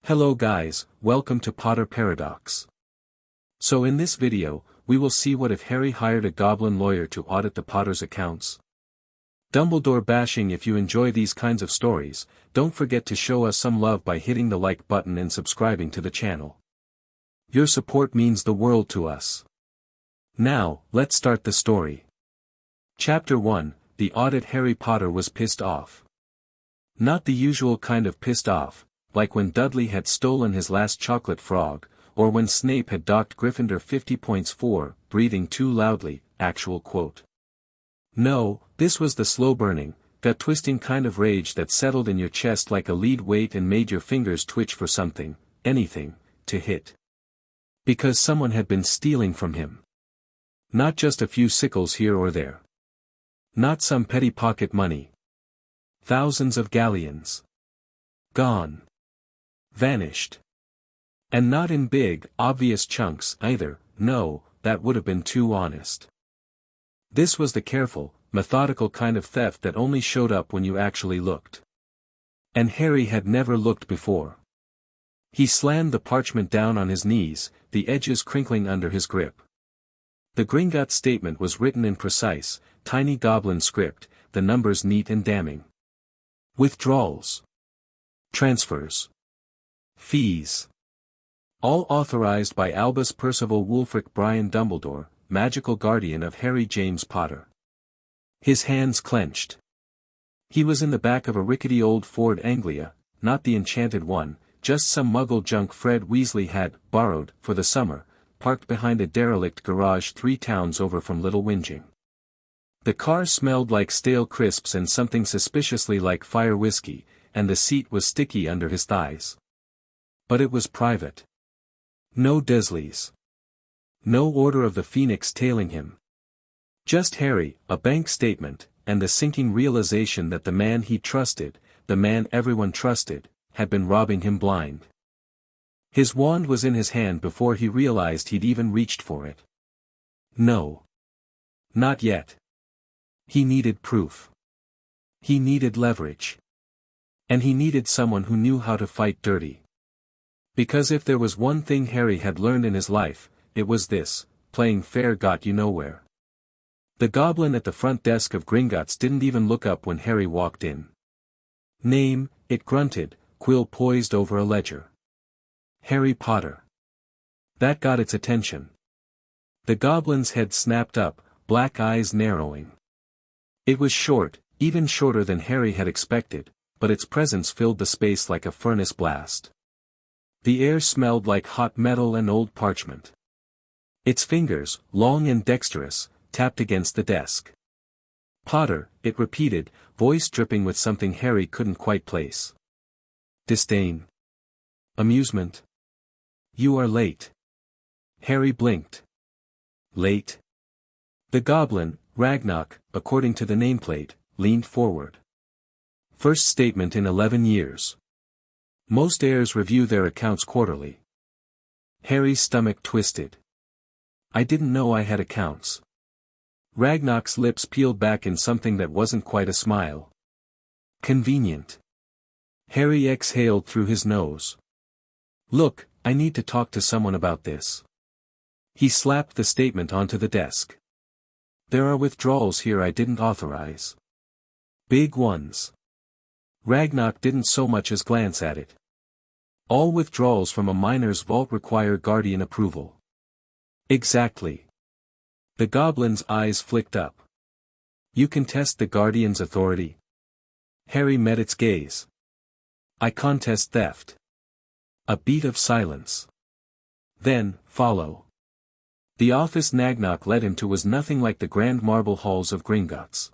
Hello guys, welcome to Potter Paradox. So in this video, we will see what if Harry hired a goblin lawyer to audit the Potter's accounts. Dumbledore bashing. If you enjoy these kinds of stories, don't forget to show us some love by hitting the like button and subscribing to the channel. Your support means the world to us. Now, let's start the story. Chapter 1, The Audit. Harry Potter was pissed off. Not the usual kind of pissed off, like when Dudley had stolen his last chocolate frog, or when Snape had docked Gryffindor 50 points for breathing too loudly, actual quote. No, this was the slow-burning, gut-twisting kind of rage that settled in your chest like a lead weight and made your fingers twitch for something, anything, to hit. Because someone had been stealing from him. Not just a few sickles here or there. Not some petty pocket money. Thousands of galleons. Gone. Vanished. And not in big, obvious chunks either. No, that would have been too honest. This was the careful, methodical kind of theft that only showed up when you actually looked. And Harry had never looked before. He slammed the parchment down on his knees, the edges crinkling under his grip. The Gringotts statement was written in precise, tiny goblin script, the numbers neat and damning. Withdrawals. Transfers. Fees. All authorized by Albus Percival Wulfric Brian Dumbledore, magical guardian of Harry James Potter. His hands clenched. He was in the back of a rickety old Ford Anglia, not the enchanted one, just some muggle junk Fred Weasley had borrowed for the summer, parked behind a derelict garage 3 towns over from Little Whinging. The car smelled like stale crisps and something suspiciously like fire whiskey, and the seat was sticky under his thighs. But it was private. No Dursleys. No Order of the Phoenix tailing him. Just Harry, a bank statement, and the sinking realization that the man he trusted, the man everyone trusted, had been robbing him blind. His wand was in his hand before he realized he'd even reached for it. No. Not yet. He needed proof. He needed leverage. And he needed someone who knew how to fight dirty. Because if there was one thing Harry had learned in his life, it was this: playing fair got you nowhere. The goblin at the front desk of Gringotts didn't even look up when Harry walked in. Name, it grunted, quill poised over a ledger. Harry Potter. That got its attention. The goblin's head snapped up, black eyes narrowing. It was short, even shorter than Harry had expected, but its presence filled the space like a furnace blast. The air smelled like hot metal and old parchment. Its fingers, long and dexterous, tapped against the desk. Potter, it repeated, voice dripping with something Harry couldn't quite place. Disdain. Amusement. You are late. Harry blinked. Late? The goblin, Ragnarok, according to the nameplate, leaned forward. First statement in 11 years. Most heirs review their accounts quarterly. Harry's stomach twisted. I didn't know I had accounts. Ragnarok's lips peeled back in something that wasn't quite a smile. Convenient. Harry exhaled through his nose. Look, I need to talk to someone about this. He slapped the statement onto the desk. There are withdrawals here I didn't authorize. Big ones. Ragnarok didn't so much as glance at it. All withdrawals from a miner's vault require guardian approval. Exactly. The goblin's eyes flicked up. You contest the guardian's authority? Harry met its gaze. I contest theft. A beat of silence. Then, follow. The office Ragnarok led him to was nothing like the grand marble halls of Gringotts.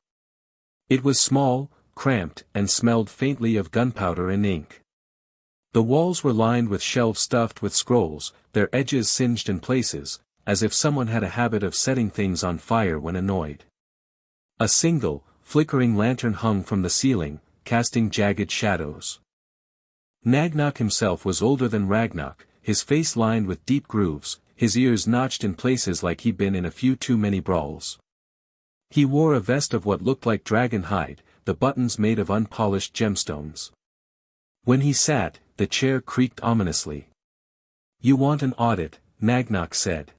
It was small, cramped, and smelled faintly of gunpowder and ink. The walls were lined with shelves stuffed with scrolls, their edges singed in places, as if someone had a habit of setting things on fire when annoyed. A single, flickering lantern hung from the ceiling, casting jagged shadows. Ragnarok himself was older than Ragnarok, his face lined with deep grooves, his ears notched in places like he'd been in a few too many brawls. He wore a vest of what looked like dragon hide, the buttons made of unpolished gemstones. When he sat, the chair creaked ominously. "You want an audit," Nagnok said.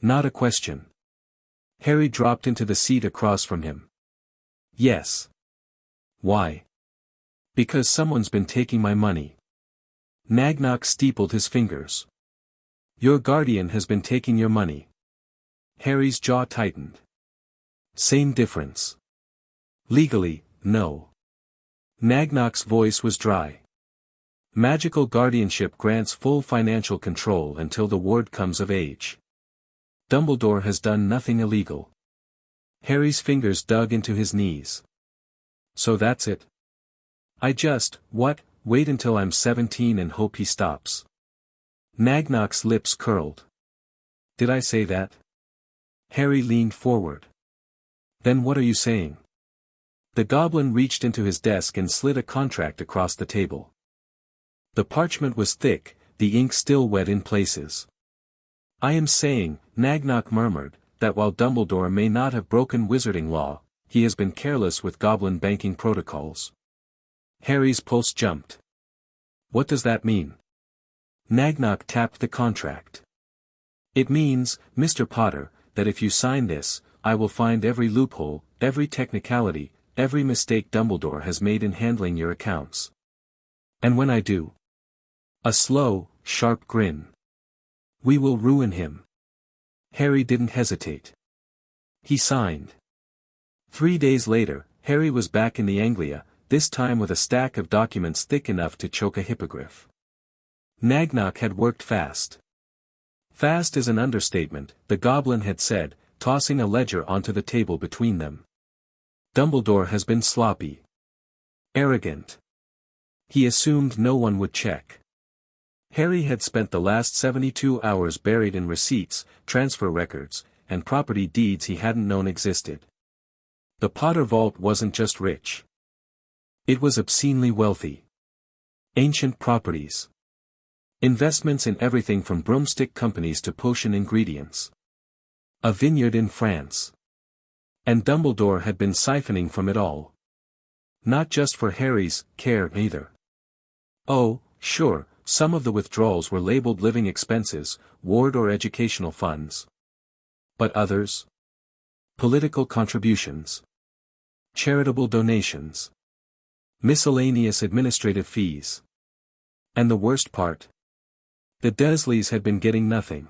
"Not a question." Harry dropped into the seat across from him. "Yes." "Why?" "Because someone's been taking my money." Nagnok steepled his fingers. "Your guardian has been taking your money." Harry's jaw tightened. "Same difference." "Legally, no." Nagnok's voice was dry. "Magical guardianship grants full financial control until the ward comes of age. Dumbledore has done nothing illegal." Harry's fingers dug into his knees. "So that's it? I just, wait until I'm 17 and hope he stops." Nagnok's lips curled. "Did I say that?" Harry leaned forward. "Then what are you saying?" The goblin reached into his desk and slid a contract across the table. The parchment was thick, the ink still wet in places. "I am saying," Nagnok murmured, "that while Dumbledore may not have broken wizarding law, he has been careless with goblin banking protocols." Harry's pulse jumped. "What does that mean?" Nagnok tapped the contract. "It means, Mr. Potter, that if you sign this, I will find every loophole, every technicality, every mistake Dumbledore has made in handling your accounts. And when I do—" A slow, sharp grin. "We will ruin him." Harry didn't hesitate. He signed. 3 days later, Harry was back in the Anglia, this time with a stack of documents thick enough to choke a hippogriff. Nagnok had worked fast. Fast is an understatement, the goblin had said, tossing a ledger onto the table between them. Dumbledore has been sloppy. Arrogant. He assumed no one would check. Harry had spent the last 72 hours buried in receipts, transfer records, and property deeds he hadn't known existed. The Potter vault wasn't just rich. It was obscenely wealthy. Ancient properties. Investments in everything from broomstick companies to potion ingredients. A vineyard in France. And Dumbledore had been siphoning from it all. Not just for Harry's care either. Oh, sure, some of the withdrawals were labeled living expenses, ward or educational funds. But others? Political contributions. Charitable donations. Miscellaneous administrative fees. And the worst part? The Dursleys had been getting nothing.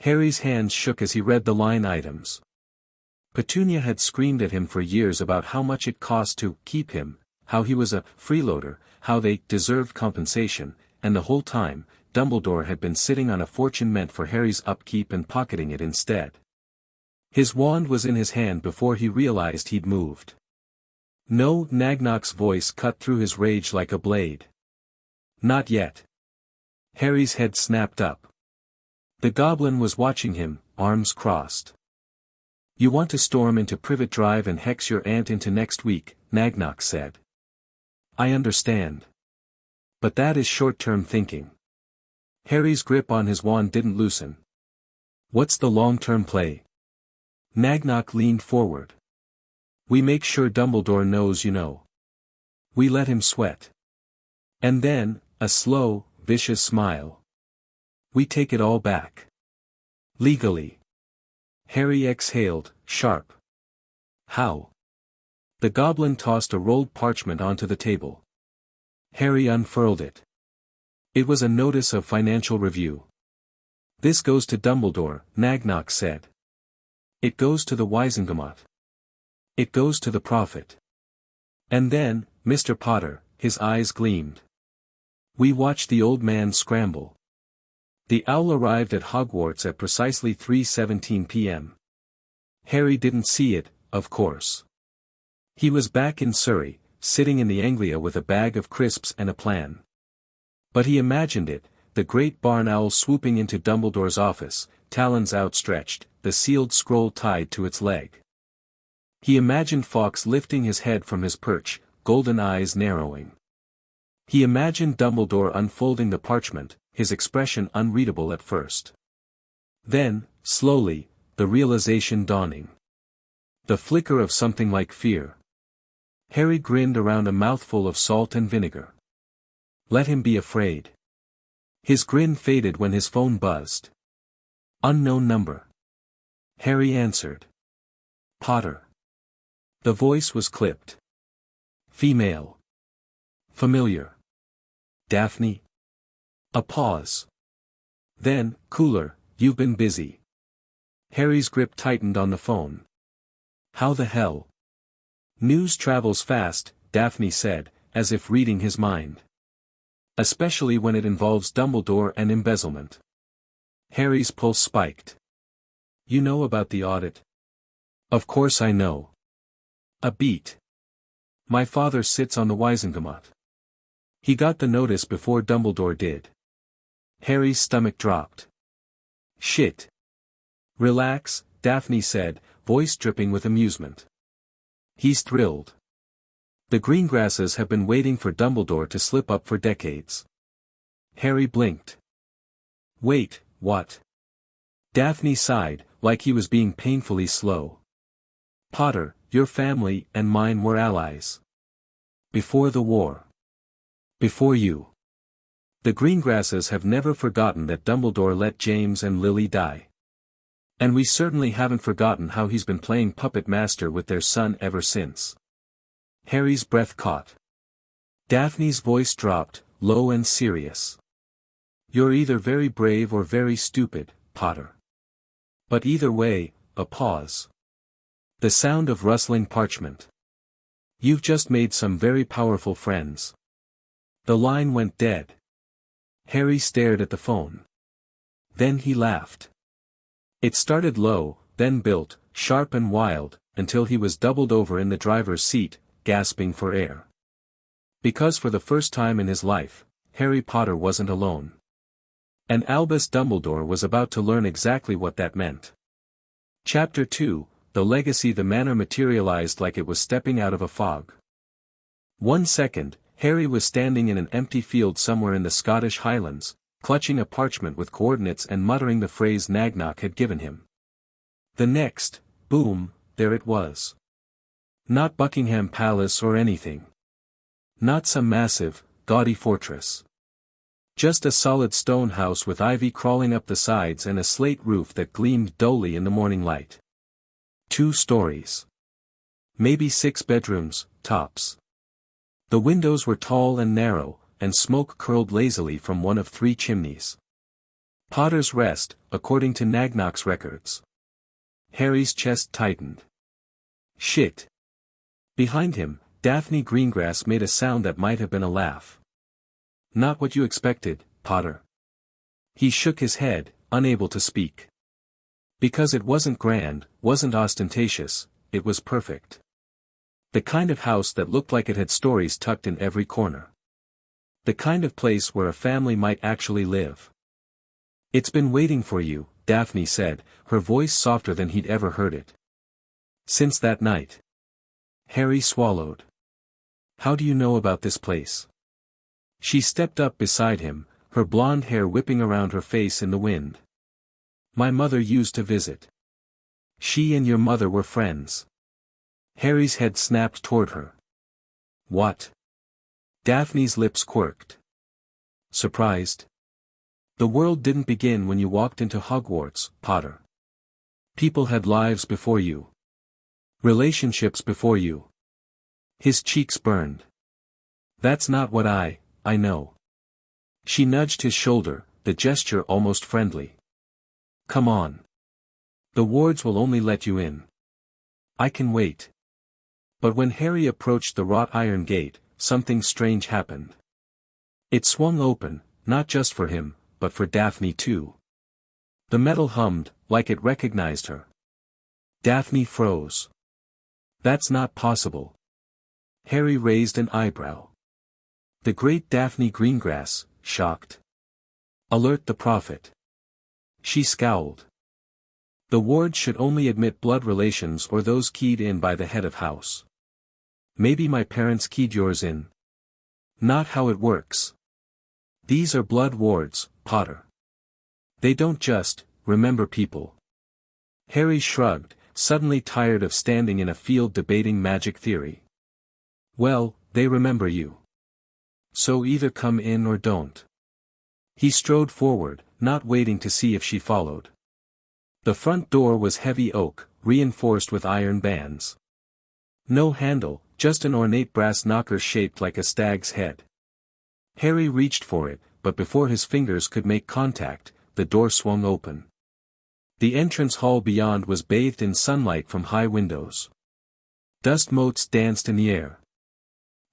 Harry's hands shook as he read the line items. Petunia had screamed at him for years about how much it cost to keep him, how he was a freeloader, how they deserved compensation, and the whole time, Dumbledore had been sitting on a fortune meant for Harry's upkeep and pocketing it instead. His wand was in his hand before he realized he'd moved. "No," Nagnok's voice cut through his rage like a blade. "Not yet." Harry's head snapped up. The goblin was watching him, arms crossed. "You want to storm into Privet Drive and hex your aunt into next week," Nagnok said. "I understand. But that is short-term thinking." Harry's grip on his wand didn't loosen. "What's the long-term play?" Nagnok leaned forward. "We make sure Dumbledore knows you know. We let him sweat. And then, a slow, vicious smile. We take it all back. Legally." Harry exhaled, sharp. "How?" The goblin tossed a rolled parchment onto the table. Harry unfurled it. It was a notice of financial review. "This goes to Dumbledore," Nagnok said. "It goes to the Wizengamot. It goes to the Prophet. And then, Mr. Potter," his eyes gleamed. "We watched the old man scramble. The owl arrived at Hogwarts at precisely 3:17 p.m. Harry didn't see it, of course. He was back in Surrey, sitting in the Anglia with a bag of crisps and a plan. But he imagined it, the great barn owl swooping into Dumbledore's office, talons outstretched, the sealed scroll tied to its leg. He imagined Fawkes lifting his head from his perch, golden eyes narrowing. He imagined Dumbledore unfolding the parchment, his expression unreadable at first. Then, slowly, the realization dawning. The flicker of something like fear. Harry grinned around a mouthful of salt and vinegar. Let him be afraid. His grin faded when his phone buzzed. Unknown number. Harry answered. Potter. The voice was clipped. Female. Familiar. Daphne. A pause. Then, cooler, you've been busy. Harry's grip tightened on the phone. How the hell? News travels fast, Daphne said, as if reading his mind. Especially when it involves Dumbledore and embezzlement. Harry's pulse spiked. You know about the audit? Of course I know. A beat. My father sits on the Wizengamot. He got the notice before Dumbledore did. Harry's stomach dropped. Shit. Relax, Daphne said, voice dripping with amusement. He's thrilled. The Greengrasses have been waiting for Dumbledore to slip up for decades. Harry blinked. Wait, what? Daphne sighed, like he was being painfully slow. Potter, your family and mine were allies. Before the war. Before you. The Greengrasses have never forgotten that Dumbledore let James and Lily die. And we certainly haven't forgotten how he's been playing puppet master with their son ever since. Harry's breath caught. Daphne's voice dropped, low and serious. You're either very brave or very stupid, Potter. But either way, a pause. The sound of rustling parchment. You've just made some very powerful friends. The line went dead. Harry stared at the phone. Then he laughed. It started low, then built, sharp and wild, until he was doubled over in the driver's seat, gasping for air. Because for the first time in his life, Harry Potter wasn't alone. And Albus Dumbledore was about to learn exactly what that meant. Chapter 2, The Legacy. The manor materialized like it was stepping out of a fog. 1 second, Harry was standing in an empty field somewhere in the Scottish Highlands, clutching a parchment with coordinates and muttering the phrase Nagnok had given him. The next, boom, there it was. Not Buckingham Palace or anything. Not some massive, gaudy fortress. Just a solid stone house with ivy crawling up the sides and a slate roof that gleamed dully in the morning light. 2 stories. Maybe 6 bedrooms, tops. The windows were tall and narrow, and smoke curled lazily from one of 3 chimneys. Potter's Rest, according to Nagnok's records. Harry's chest tightened. Shit. Behind him, Daphne Greengrass made a sound that might have been a laugh. Not what you expected, Potter. He shook his head, unable to speak. Because it wasn't grand, wasn't ostentatious, it was perfect. The kind of house that looked like it had stories tucked in every corner. The kind of place where a family might actually live. It's been waiting for you, Daphne said, her voice softer than he'd ever heard it. Since that night. Harry swallowed. How do you know about this place? She stepped up beside him, her blonde hair whipping around her face in the wind. My mother used to visit. She and your mother were friends. Harry's head snapped toward her. What? Daphne's lips quirked. Surprised? The world didn't begin when you walked into Hogwarts, Potter. People had lives before you. Relationships before you. His cheeks burned. That's not what I know. She nudged his shoulder, the gesture almost friendly. Come on. The wards will only let you in. I can wait. But when Harry approached the wrought iron gate, something strange happened. It swung open, not just for him, but for Daphne too. The metal hummed, like it recognized her. Daphne froze. That's not possible. Harry raised an eyebrow. The great Daphne Greengrass, shocked. Alert the prophet. She scowled. The ward should only admit blood relations or those keyed in by the head of house. Maybe my parents keyed yours in. Not how it works. These are blood wards, Potter. They don't just remember people. Harry shrugged, suddenly tired of standing in a field debating magic theory. Well, they remember you. So either come in or don't. He strode forward, not waiting to see if she followed. The front door was heavy oak, reinforced with iron bands. No handle, just an ornate brass knocker shaped like a stag's head. Harry reached for it, but before his fingers could make contact, the door swung open. The entrance hall beyond was bathed in sunlight from high windows. Dust motes danced in the air.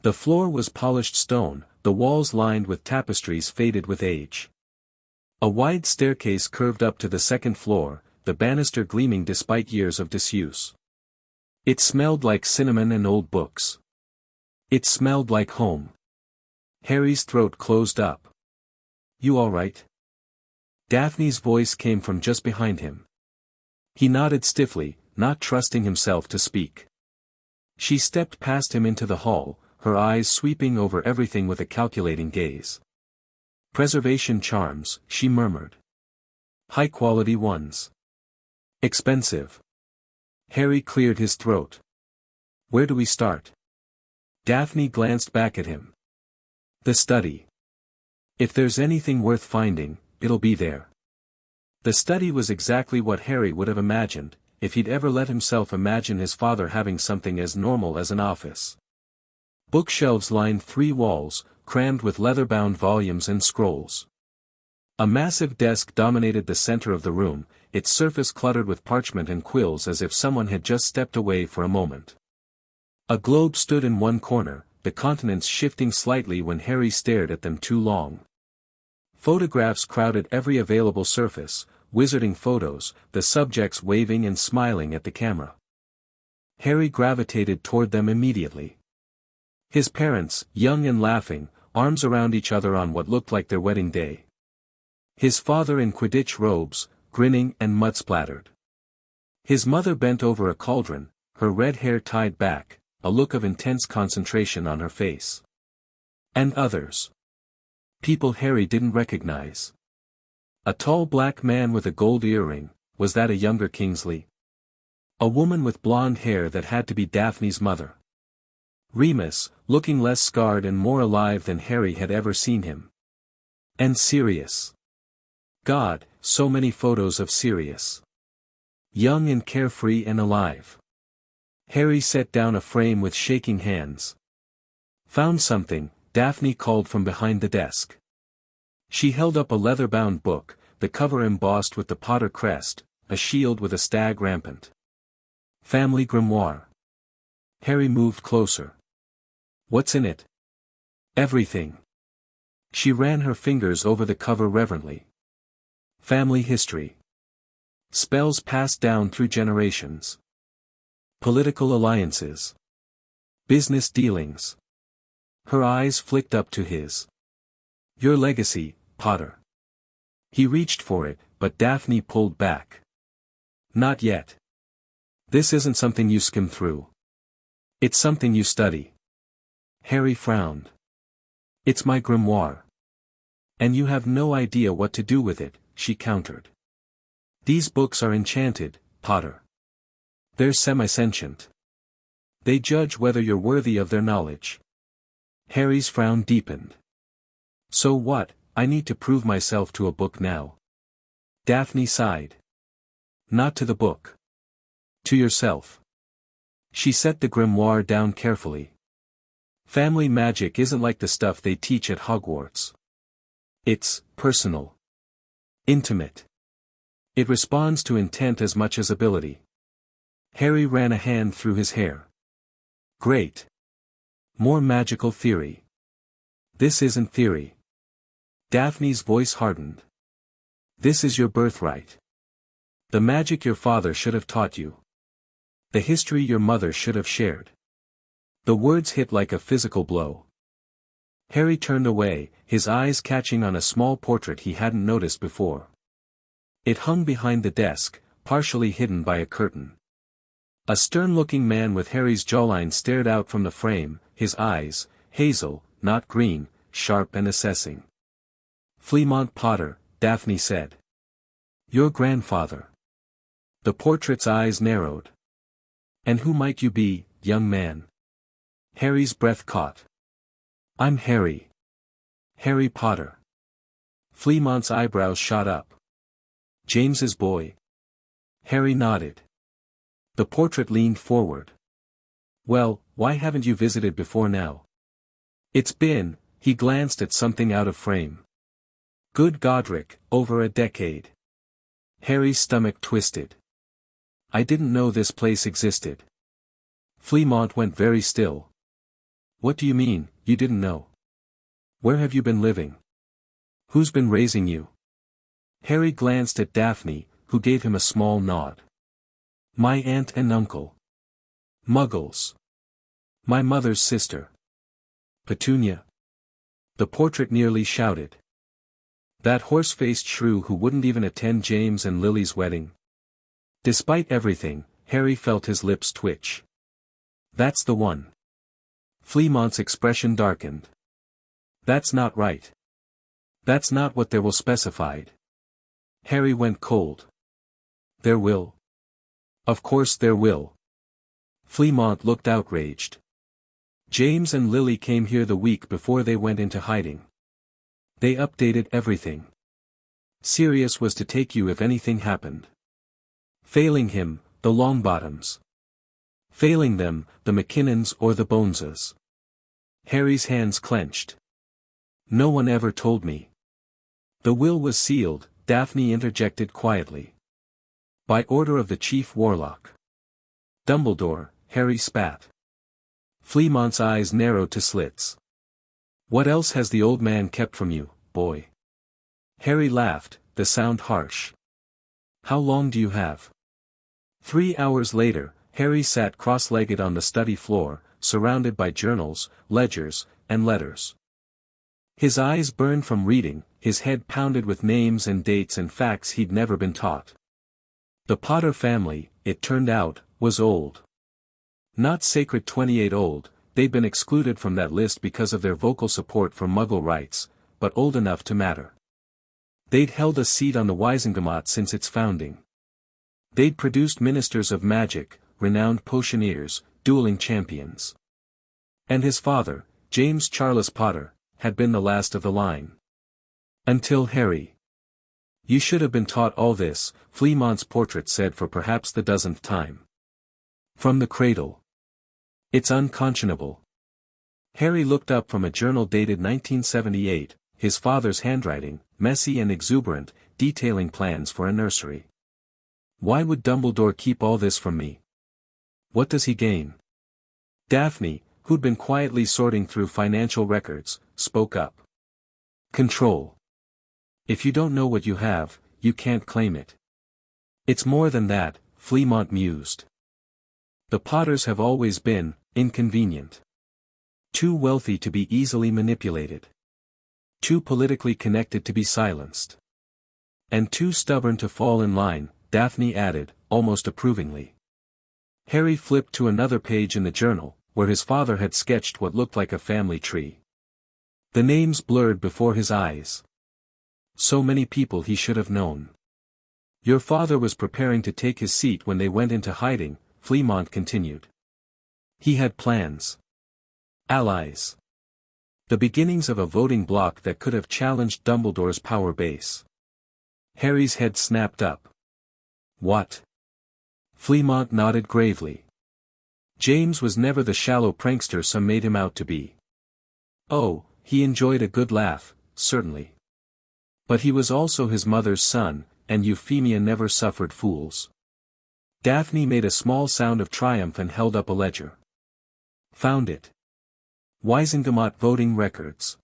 The floor was polished stone, the walls lined with tapestries faded with age. A wide staircase curved up to the second floor, the banister gleaming despite years of disuse. It smelled like cinnamon and old books. It smelled like home. Harry's throat closed up. "You all right?" Daphne's voice came from just behind him. He nodded stiffly, not trusting himself to speak. She stepped past him into the hall, her eyes sweeping over everything with a calculating gaze. "Preservation charms," she murmured. "High-quality ones. Expensive." Harry cleared his throat. "Where do we start?" Daphne glanced back at him. "The study. If there's anything worth finding, it'll be there." The study was exactly what Harry would have imagined, if he'd ever let himself imagine his father having something as normal as an office. Bookshelves lined 3 walls, crammed with leather-bound volumes and scrolls. A massive desk dominated the center of the room, its surface cluttered with parchment and quills as if someone had just stepped away for a moment. A globe stood in one corner, the continents shifting slightly when Harry stared at them too long. Photographs crowded every available surface, wizarding photos, the subjects waving and smiling at the camera. Harry gravitated toward them immediately. His parents, young and laughing, arms around each other on what looked like their wedding day. His father in Quidditch robes, grinning and mud-splattered. His mother bent over a cauldron, her red hair tied back, a look of intense concentration on her face. And others. People Harry didn't recognize. A tall black man with a gold earring, was that a younger Kingsley? A woman with blonde hair that had to be Daphne's mother. Remus, looking less scarred and more alive than Harry had ever seen him. And Sirius. God, so many photos of Sirius. Young and carefree and alive. Harry set down a frame with shaking hands. "Found something," Daphne called from behind the desk. She held up a leather-bound book, the cover embossed with the Potter crest, a shield with a stag rampant. "Family grimoire." Harry moved closer. "What's in it?" "Everything." She ran her fingers over the cover reverently. "Family history. Spells passed down through generations. Political alliances. Business dealings." Her eyes flicked up to his. "Your legacy, Potter." He reached for it, but Daphne pulled back. "Not yet. This isn't something you skim through. It's something you study." Harry frowned. "It's my grimoire." "And you have no idea what to do with it," she countered. "These books are enchanted, Potter. They're semi-sentient. They judge whether you're worthy of their knowledge." Harry's frown deepened. "So what, I need to prove myself to a book now?" Daphne sighed. "Not to the book. To yourself." She set the grimoire down carefully. "Family magic isn't like the stuff they teach at Hogwarts. It's personal. Intimate. It responds to intent as much as ability." Harry ran a hand through his hair. "Great. More magical theory." "This isn't theory." Daphne's voice hardened. "This is your birthright. The magic your father should have taught you. The history your mother should have shared." The words hit like a physical blow. Harry turned away, his eyes catching on a small portrait he hadn't noticed before. It hung behind the desk, partially hidden by a curtain. A stern-looking man with Harry's jawline stared out from the frame, his eyes, hazel, not green, sharp and assessing. "Fleamont Potter," Daphne said. "Your grandfather." The portrait's eyes narrowed. "And who might you be, young man?" Harry's breath caught. "I'm Harry. Harry Potter. Fleamont's eyebrows shot up. James's boy. Harry nodded. The portrait leaned forward. Well, why haven't you visited before now? It's been, he glanced at something out of frame. Good Godric, over a decade. Harry's stomach twisted. I didn't know this place existed. Fleamont went very still. What do you mean, you didn't know? Where have you been living? Who's been raising you? Harry glanced at Daphne, who gave him a small nod. My aunt and uncle. Muggles. My mother's sister. Petunia. The portrait nearly shouted. That horse-faced shrew who wouldn't even attend James and Lily's wedding. Despite everything, Harry felt his lips twitch. That's the one. Fleamont's expression darkened. That's not right. That's not what there will specified. Harry went cold. There will. Of course there will. Fleamont looked outraged. James and Lily came here the week before they went into hiding. They updated everything. Sirius was to take you if anything happened. Failing him, the Longbottoms. Failing them, the McKinnons or the Boneses. Harry's hands clenched. No one ever told me. The will was sealed, Daphne interjected quietly. By order of the Chief Warlock. Dumbledore, Harry spat. Fleamont's eyes narrowed to slits. What else has the old man kept from you, boy? Harry laughed, the sound harsh. How long do you have? 3 hours later, Harry sat cross-legged on the study floor, surrounded by journals, ledgers, and letters. His eyes burned from reading, his head pounded with names and dates and facts he'd never been taught. The Potter family, it turned out, was old. Not Sacred 28 old, they'd been excluded from that list because of their vocal support for Muggle rights, but old enough to matter. They'd held a seat on the Wizengamot since its founding. They'd produced ministers of magic, renowned potioneers, dueling champions. And his father, James Charles Potter, had been the last of the line. Until Harry. You should have been taught all this, Fleamont's portrait said for perhaps the dozenth time. From the cradle. It's unconscionable. Harry looked up from a journal dated 1978, his father's handwriting, messy and exuberant, detailing plans for a nursery. Why would Dumbledore keep all this from me? What does he gain? Daphne, who'd been quietly sorting through financial records, spoke up. Control. If you don't know what you have, you can't claim it. It's more than that, Fleamont mused. The Potters have always been inconvenient. Too wealthy to be easily manipulated. Too politically connected to be silenced. And too stubborn to fall in line, Daphne added, almost approvingly. Harry flipped to another page in the journal, where his father had sketched what looked like a family tree. The names blurred before his eyes. So many people he should have known. Your father was preparing to take his seat when they went into hiding, Fleamont continued. He had plans. Allies. The beginnings of a voting bloc that could have challenged Dumbledore's power base. Harry's head snapped up. What? Fleamont nodded gravely. James was never the shallow prankster some made him out to be. Oh, he enjoyed a good laugh, certainly. But he was also his mother's son, and Euphemia never suffered fools. Daphne made a small sound of triumph and held up a ledger. Found it. Wizengamot voting records.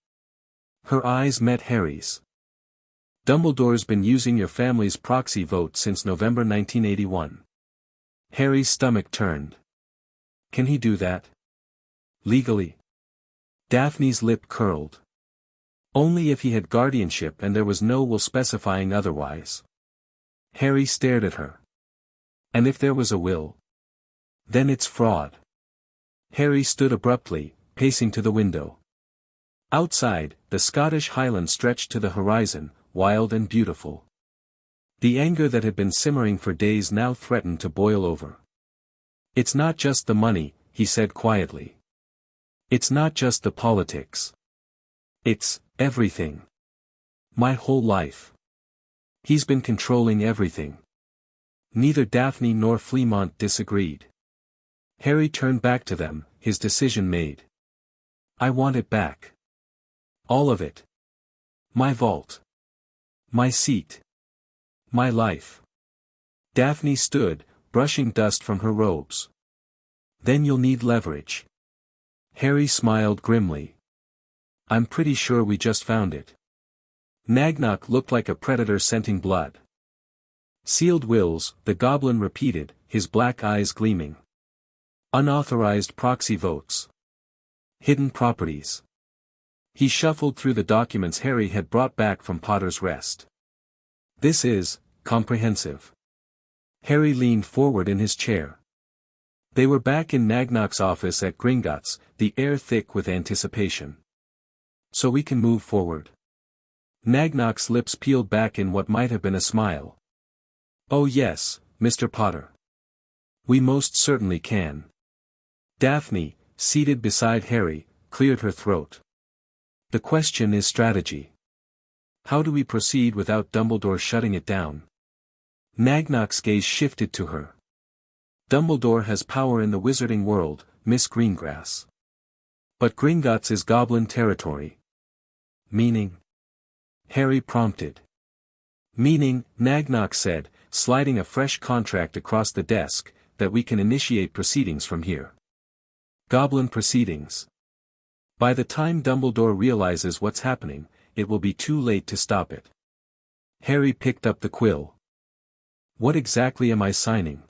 Her eyes met Harry's. Dumbledore's been using your family's proxy vote since November 1981. Harry's stomach turned. Can he do that? Legally? Daphne's lip curled. Only if he had guardianship and there was no will specifying otherwise. Harry stared at her. And if there was a will? Then it's fraud. Harry stood abruptly, pacing to the window. Outside, the Scottish Highlands stretched to the horizon, wild and beautiful. The anger that had been simmering for days now threatened to boil over. It's not just the money, he said quietly. It's not just the politics. It's Everything. My whole life. He's been controlling everything. Neither Daphne nor Flemmont disagreed. Harry turned back to them, his decision made. I want it back. All of it. My vault. My seat. My life. Daphne stood, brushing dust from her robes. Then you'll need leverage. Harry smiled grimly. I'm pretty sure we just found it. Nagnok looked like a predator scenting blood. Sealed wills, the goblin repeated, his black eyes gleaming. Unauthorized proxy votes. Hidden properties. He shuffled through the documents Harry had brought back from Potter's Rest. This is comprehensive. Harry leaned forward in his chair. They were back in Nagnok's office at Gringotts, the air thick with anticipation. So we can move forward. Nagnok's lips peeled back in what might have been a smile. Oh yes, Mr. Potter. We most certainly can. Daphne, seated beside Harry, cleared her throat. The question is strategy. How do we proceed without Dumbledore shutting it down? Nagnok's gaze shifted to her. Dumbledore has power in the wizarding world, Miss Greengrass. But Gringotts is Goblin territory. Meaning? Harry prompted. Meaning, Nagnok said, sliding a fresh contract across the desk, that we can initiate proceedings from here. Goblin proceedings. By the time Dumbledore realizes what's happening, it will be too late to stop it. Harry picked up the quill. What exactly am I signing?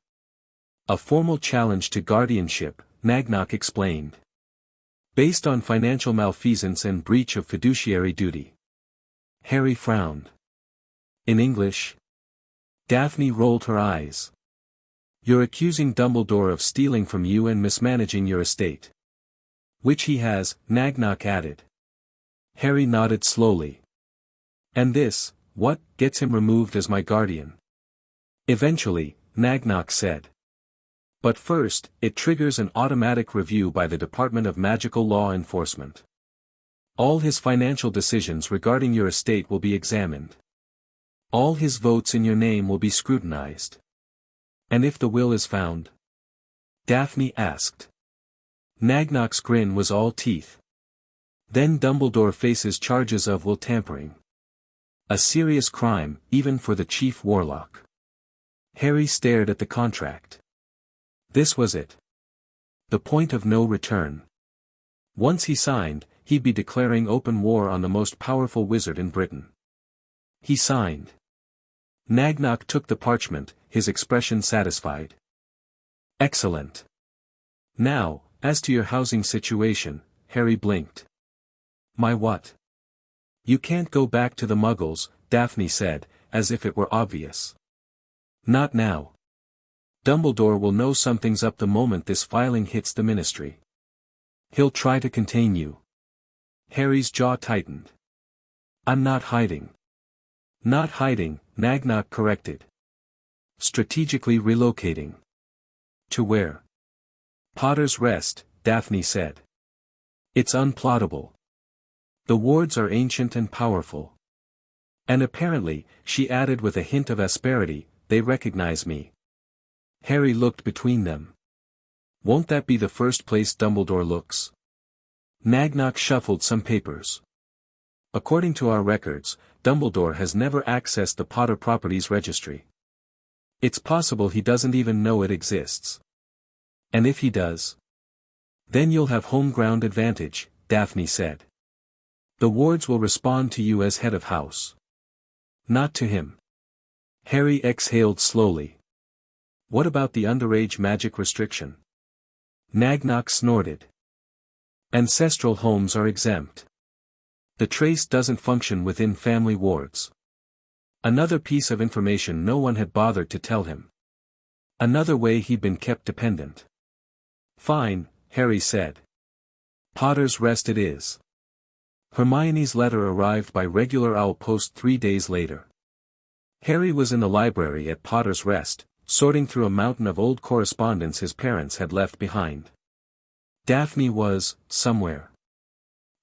A formal challenge to guardianship, Nagnok explained. Based on financial malfeasance and breach of fiduciary duty. Harry frowned. In English? Daphne rolled her eyes. You're accusing Dumbledore of stealing from you and mismanaging your estate. Which he has, Nagnok added. Harry nodded slowly. And this, what, gets him removed as my guardian? Eventually, Nagnok said. But first, it triggers an automatic review by the Department of Magical Law Enforcement. All his financial decisions regarding your estate will be examined. All his votes in your name will be scrutinized. And if the will is found? Daphne asked. Nagnok's grin was all teeth. Then Dumbledore faces charges of will tampering. A serious crime, even for the chief warlock. Harry stared at the contract. This was it. The point of no return. Once he signed, he'd be declaring open war on the most powerful wizard in Britain. He signed. Nagnok took the parchment, his expression satisfied. Excellent. Now, as to your housing situation, Harry blinked. My what? You can't go back to the Muggles, Daphne said, as if it were obvious. Not now. Dumbledore will know something's up the moment this filing hits the Ministry. He'll try to contain you. Harry's jaw tightened. I'm not hiding. Not hiding, Nagnok corrected. Strategically relocating. To where? Potter's Rest, Daphne said. It's unplottable. The wards are ancient and powerful. And apparently, she added with a hint of asperity, they recognize me. Harry looked between them. Won't that be the first place Dumbledore looks? Nagnok shuffled some papers. According to our records, Dumbledore has never accessed the Potter Properties Registry. It's possible he doesn't even know it exists. And if he does? Then you'll have home ground advantage, Daphne said. The wards will respond to you as head of house. Not to him. Harry exhaled slowly. What about the underage magic restriction? Nagnok snorted. Ancestral homes are exempt. The trace doesn't function within family wards. Another piece of information no one had bothered to tell him. Another way he'd been kept dependent. Fine, Harry said. Potter's Rest it is. Hermione's letter arrived by regular owl post 3 days later. Harry was in the library at Potter's Rest, sorting through a mountain of old correspondence his parents had left behind. Daphne was, somewhere.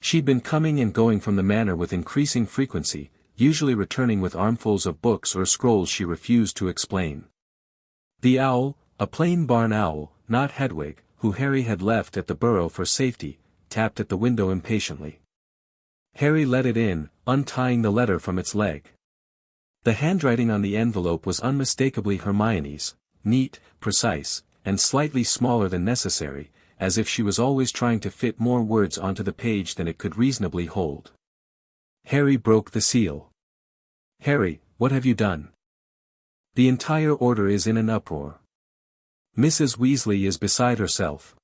She'd been coming and going from the manor with increasing frequency, usually returning with armfuls of books or scrolls she refused to explain. The owl, a plain barn owl, not Hedwig, who Harry had left at the burrow for safety, tapped at the window impatiently. Harry let it in, untying the letter from its leg. The handwriting on the envelope was unmistakably Hermione's, neat, precise, and slightly smaller than necessary, as if she was always trying to fit more words onto the page than it could reasonably hold. Harry broke the seal. "Harry, what have you done? The entire order is in an uproar. Mrs. Weasley is beside herself.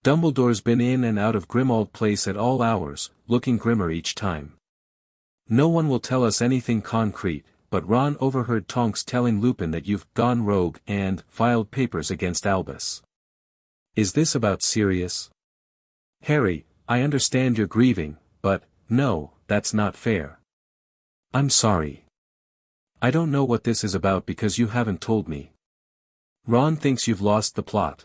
Dumbledore's been in and out of Grimmauld Place at all hours, looking grimmer each time. No one will tell us anything concrete, but Ron overheard Tonks telling Lupin that you've gone rogue and filed papers against Albus. Is this about Sirius? Harry, I understand you're grieving, but, no, that's not fair. I'm sorry. I don't know what this is about because you haven't told me. Ron thinks you've lost the plot.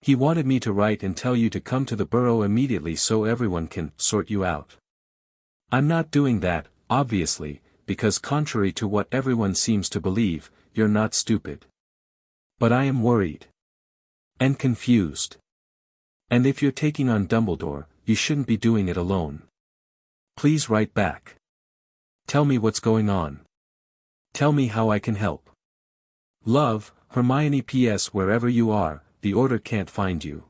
He wanted me to write and tell you to come to the burrow immediately so everyone can sort you out. I'm not doing that, obviously, because contrary to what everyone seems to believe, you're not stupid. But I am worried. And confused. And if you're taking on Dumbledore, you shouldn't be doing it alone. Please write back. Tell me what's going on. Tell me how I can help. Love, Hermione. P.S. Wherever you are, the Order can't find you.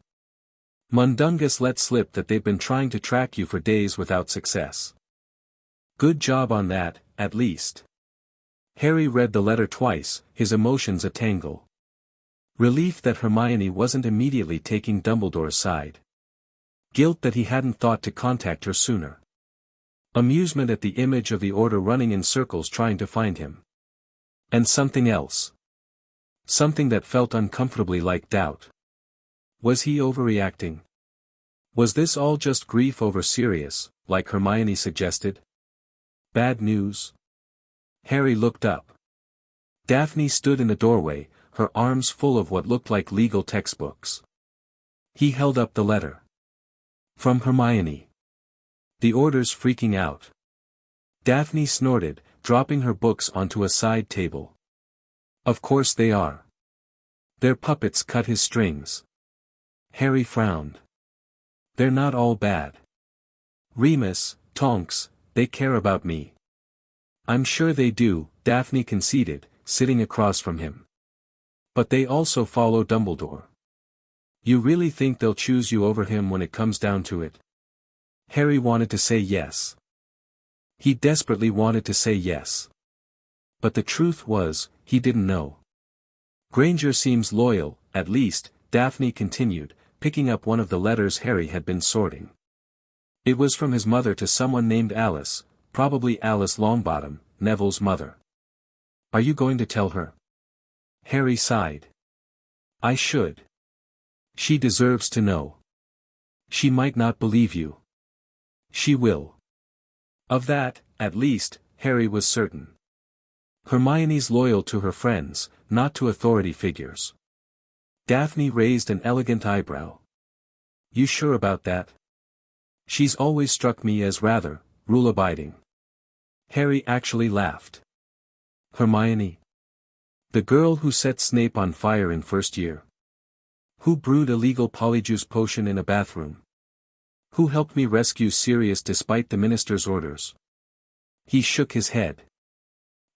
Mundungus let slip that they've been trying to track you for days without success. Good job on that, at least. Harry read the letter twice, his emotions a tangle. Relief that Hermione wasn't immediately taking Dumbledore's side. Guilt that he hadn't thought to contact her sooner. Amusement at the image of the Order running in circles trying to find him. And something else. Something that felt uncomfortably like doubt. Was he overreacting? Was this all just grief over Sirius, like Hermione suggested? Bad news? Harry looked up. Daphne stood in the doorway, her arms full of what looked like legal textbooks. He held up the letter. From Hermione. The Order's freaking out. Daphne snorted, dropping her books onto a side table. Of course they are. Their puppets cut his strings. Harry frowned. They're not all bad. Remus, Tonks, they care about me. I'm sure they do, Daphne conceded, sitting across from him. But they also follow Dumbledore. You really think they'll choose you over him when it comes down to it? Harry wanted to say yes. He desperately wanted to say yes. But the truth was, he didn't know. Granger seems loyal, at least, Daphne continued, picking up one of the letters Harry had been sorting. It was from his mother to someone named Alice, probably Alice Longbottom, Neville's mother. Are you going to tell her? Harry sighed. I should. She deserves to know. She might not believe you. She will. Of that, at least, Harry was certain. Hermione's loyal to her friends, not to authority figures. Daphne raised an elegant eyebrow. You sure about that? She's always struck me as rather, rule-abiding. Harry actually laughed. Hermione? The girl who set Snape on fire in first year. Who brewed illegal polyjuice potion in a bathroom. Who helped me rescue Sirius despite the minister's orders. He shook his head.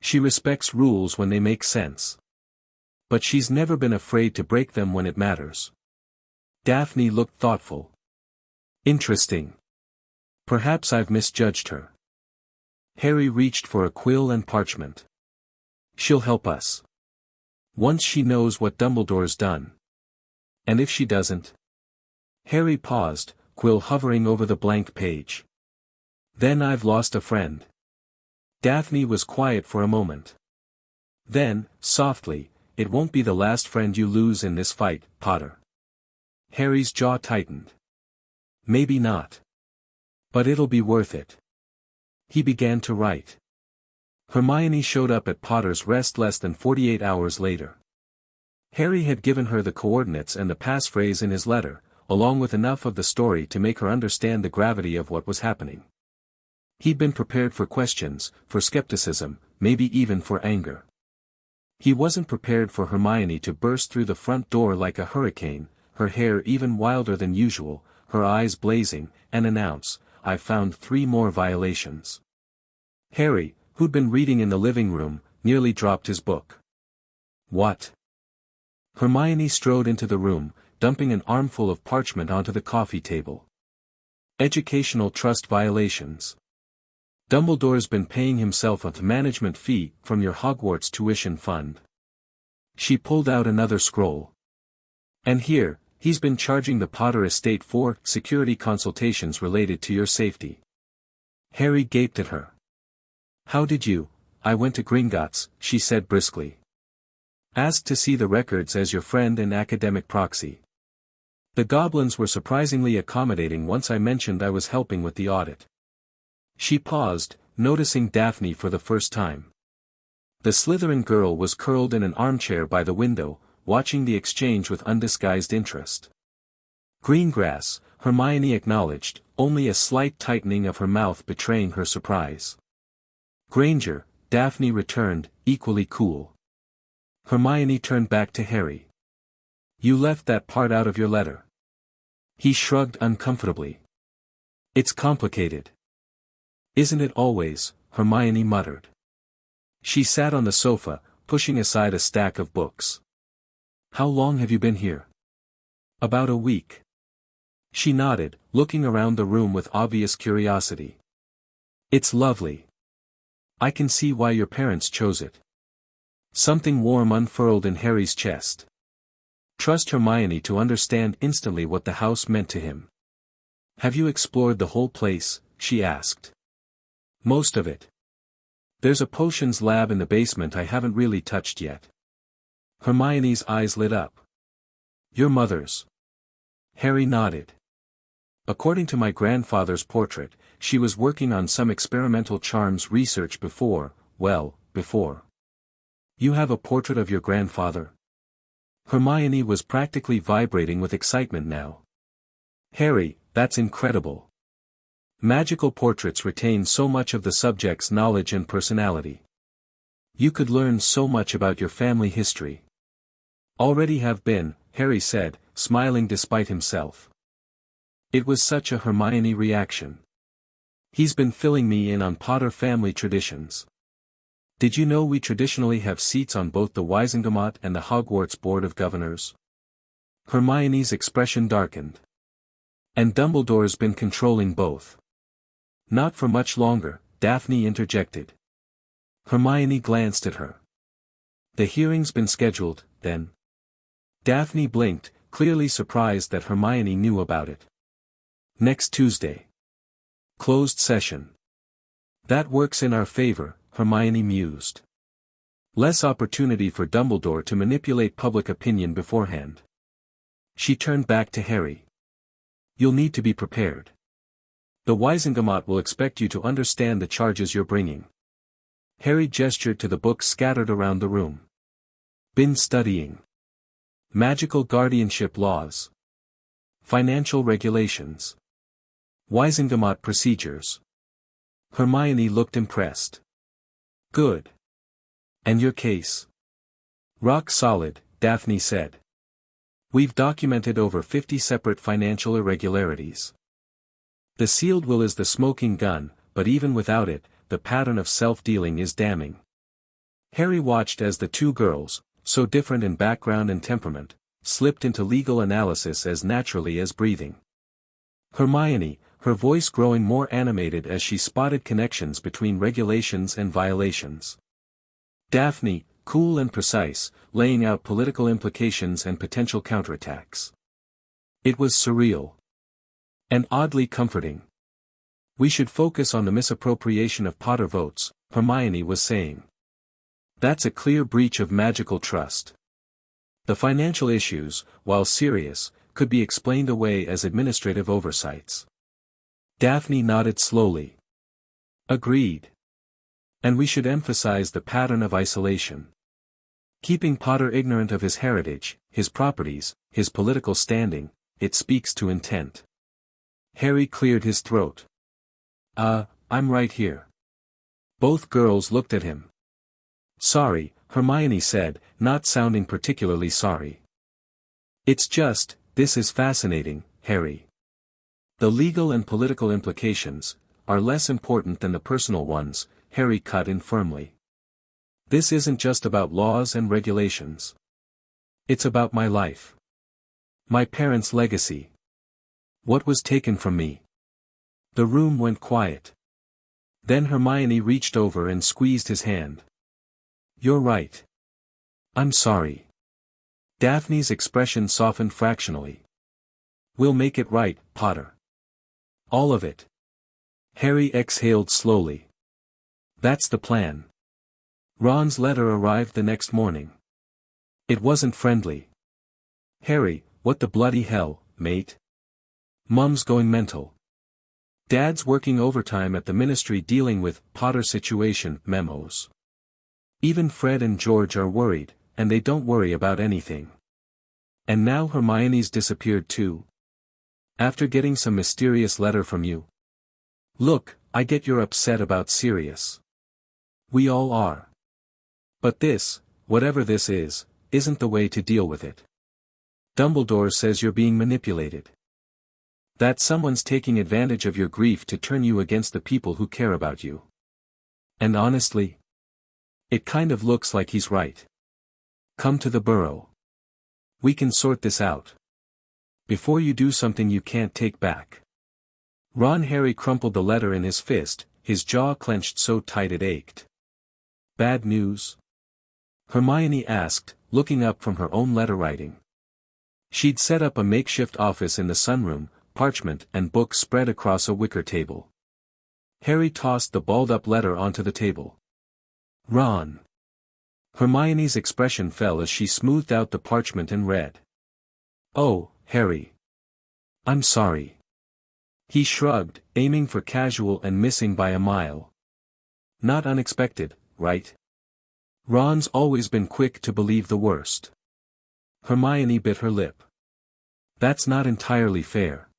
She respects rules when they make sense. But she's never been afraid to break them when it matters. Daphne looked thoughtful. Interesting. Perhaps I've misjudged her. Harry reached for a quill and parchment. She'll help us. Once she knows what Dumbledore's done. And if she doesn't? Harry paused, quill hovering over the blank page. Then I've lost a friend. Daphne was quiet for a moment. Then, softly, it won't be the last friend you lose in this fight, Potter. Harry's jaw tightened. Maybe not. But it'll be worth it. He began to write. Hermione showed up at Potter's Rest less than 48 hours later. Harry had given her the coordinates and the passphrase in his letter, along with enough of the story to make her understand the gravity of what was happening. He'd been prepared for questions, for skepticism, maybe even for anger. He wasn't prepared for Hermione to burst through the front door like a hurricane, her hair even wilder than usual, her eyes blazing, and announce, "I've found 3 more violations." Harry, who'd been reading in the living room, nearly dropped his book. "What?" Hermione strode into the room, dumping an armful of parchment onto the coffee table. "Educational trust violations. Dumbledore's been paying himself a management fee from your Hogwarts tuition fund." She pulled out another scroll. "And here, he's been charging the Potter estate for security consultations related to your safety." Harry gaped at her. "How did you?" "I went to Gringotts," she said briskly. "Asked to see the records as your friend and academic proxy. The goblins were surprisingly accommodating once I mentioned I was helping with the audit." She paused, noticing Daphne for the first time. The Slytherin girl was curled in an armchair by the window, watching the exchange with undisguised interest. "Greengrass," Hermione acknowledged, only a slight tightening of her mouth betraying her surprise. "Granger," Daphne returned, equally cool. Hermione turned back to Harry. "You left that part out of your letter." He shrugged uncomfortably. "It's complicated." "Isn't it always?" Hermione muttered. She sat on the sofa, pushing aside a stack of books. "How long have you been here?" "About a week." She nodded, looking around the room with obvious curiosity. "It's lovely. I can see why your parents chose it." Something warm unfurled in Harry's chest. Trust Hermione to understand instantly what the house meant to him. "Have you explored the whole place?" she asked. "Most of it. There's a potions lab in the basement I haven't really touched yet." Hermione's eyes lit up. "Your mother's?" Harry nodded. "According to my grandfather's portrait, she was working on some experimental charms research before. You have a portrait of your grandfather?" Hermione was practically vibrating with excitement now. "Harry, that's incredible. Magical portraits retain so much of the subject's knowledge and personality. You could learn so much about your family history." "Already have been," Harry said, smiling despite himself. It was such a Hermione reaction. "He's been filling me in on Potter family traditions. Did you know we traditionally have seats on both the Wizengamot and the Hogwarts Board of Governors?" Hermione's expression darkened. "And Dumbledore's been controlling both." "Not for much longer," Daphne interjected. Hermione glanced at her. "The hearing's been scheduled, then?" Daphne blinked, clearly surprised that Hermione knew about it. "Next Tuesday. Closed session." "That works in our favor," Hermione mused. "Less opportunity for Dumbledore to manipulate public opinion beforehand." She turned back to Harry. "You'll need to be prepared. The Wizengamot will expect you to understand the charges you're bringing." Harry gestured to the books scattered around the room. "Been studying. Magical guardianship laws. Financial regulations. Wizengamot procedures." Hermione looked impressed. "Good. And your case?" "Rock solid," Daphne said. "We've documented over 50 separate financial irregularities. The sealed will is the smoking gun, but even without it, the pattern of self-dealing is damning." Harry watched as the two girls, so different in background and temperament, slipped into legal analysis as naturally as breathing. Hermione, her voice growing more animated as she spotted connections between regulations and violations. Daphne, cool and precise, laying out political implications and potential counterattacks. It was surreal. And oddly comforting. "We should focus on the misappropriation of Potter votes," Hermione was saying. "That's a clear breach of magical trust. The financial issues, while serious, could be explained away as administrative oversights." Daphne nodded slowly. "Agreed. And we should emphasize the pattern of isolation. Keeping Potter ignorant of his heritage, his properties, his political standing, it speaks to intent. Harry cleared his throat. I'm right here. Both girls looked at him. Sorry, Hermione said, not sounding particularly sorry. It's just, this is fascinating, Harry. The legal and political implications are less important than the personal ones, Harry cut in firmly. This isn't just about laws and regulations. It's about my life. My parents' legacy. What was taken from me. The room went quiet. Then Hermione reached over and squeezed his hand. You're right. I'm sorry. Daphne's expression softened fractionally. We'll make it right, Potter. All of it. Harry exhaled slowly. That's the plan. Ron's letter arrived the next morning. It wasn't friendly. Harry, what the bloody hell, mate? Mum's going mental. Dad's working overtime at the ministry dealing with Potter situation memos. Even Fred and George are worried, and they don't worry about anything. And now Hermione's disappeared too. After getting some mysterious letter from you. Look, I get you're upset about Sirius. We all are. But this, whatever this is, isn't the way to deal with it. Dumbledore says you're being manipulated. That someone's taking advantage of your grief to turn you against the people who care about you. And honestly, it kind of looks like he's right. Come to the Burrow. We can sort this out. Before you do something you can't take back. Harry crumpled the letter in his fist, his jaw clenched so tight it ached. Bad news? Hermione asked, looking up from her own letter writing. She'd set up a makeshift office in the sunroom, parchment and books spread across a wicker table. Harry tossed the balled-up letter onto the table. Ron. Hermione's expression fell as she smoothed out the parchment and read. Oh, Harry. I'm sorry. He shrugged, aiming for casual and missing by a mile. Not unexpected, right? Ron's always been quick to believe the worst. Hermione bit her lip. That's not entirely fair.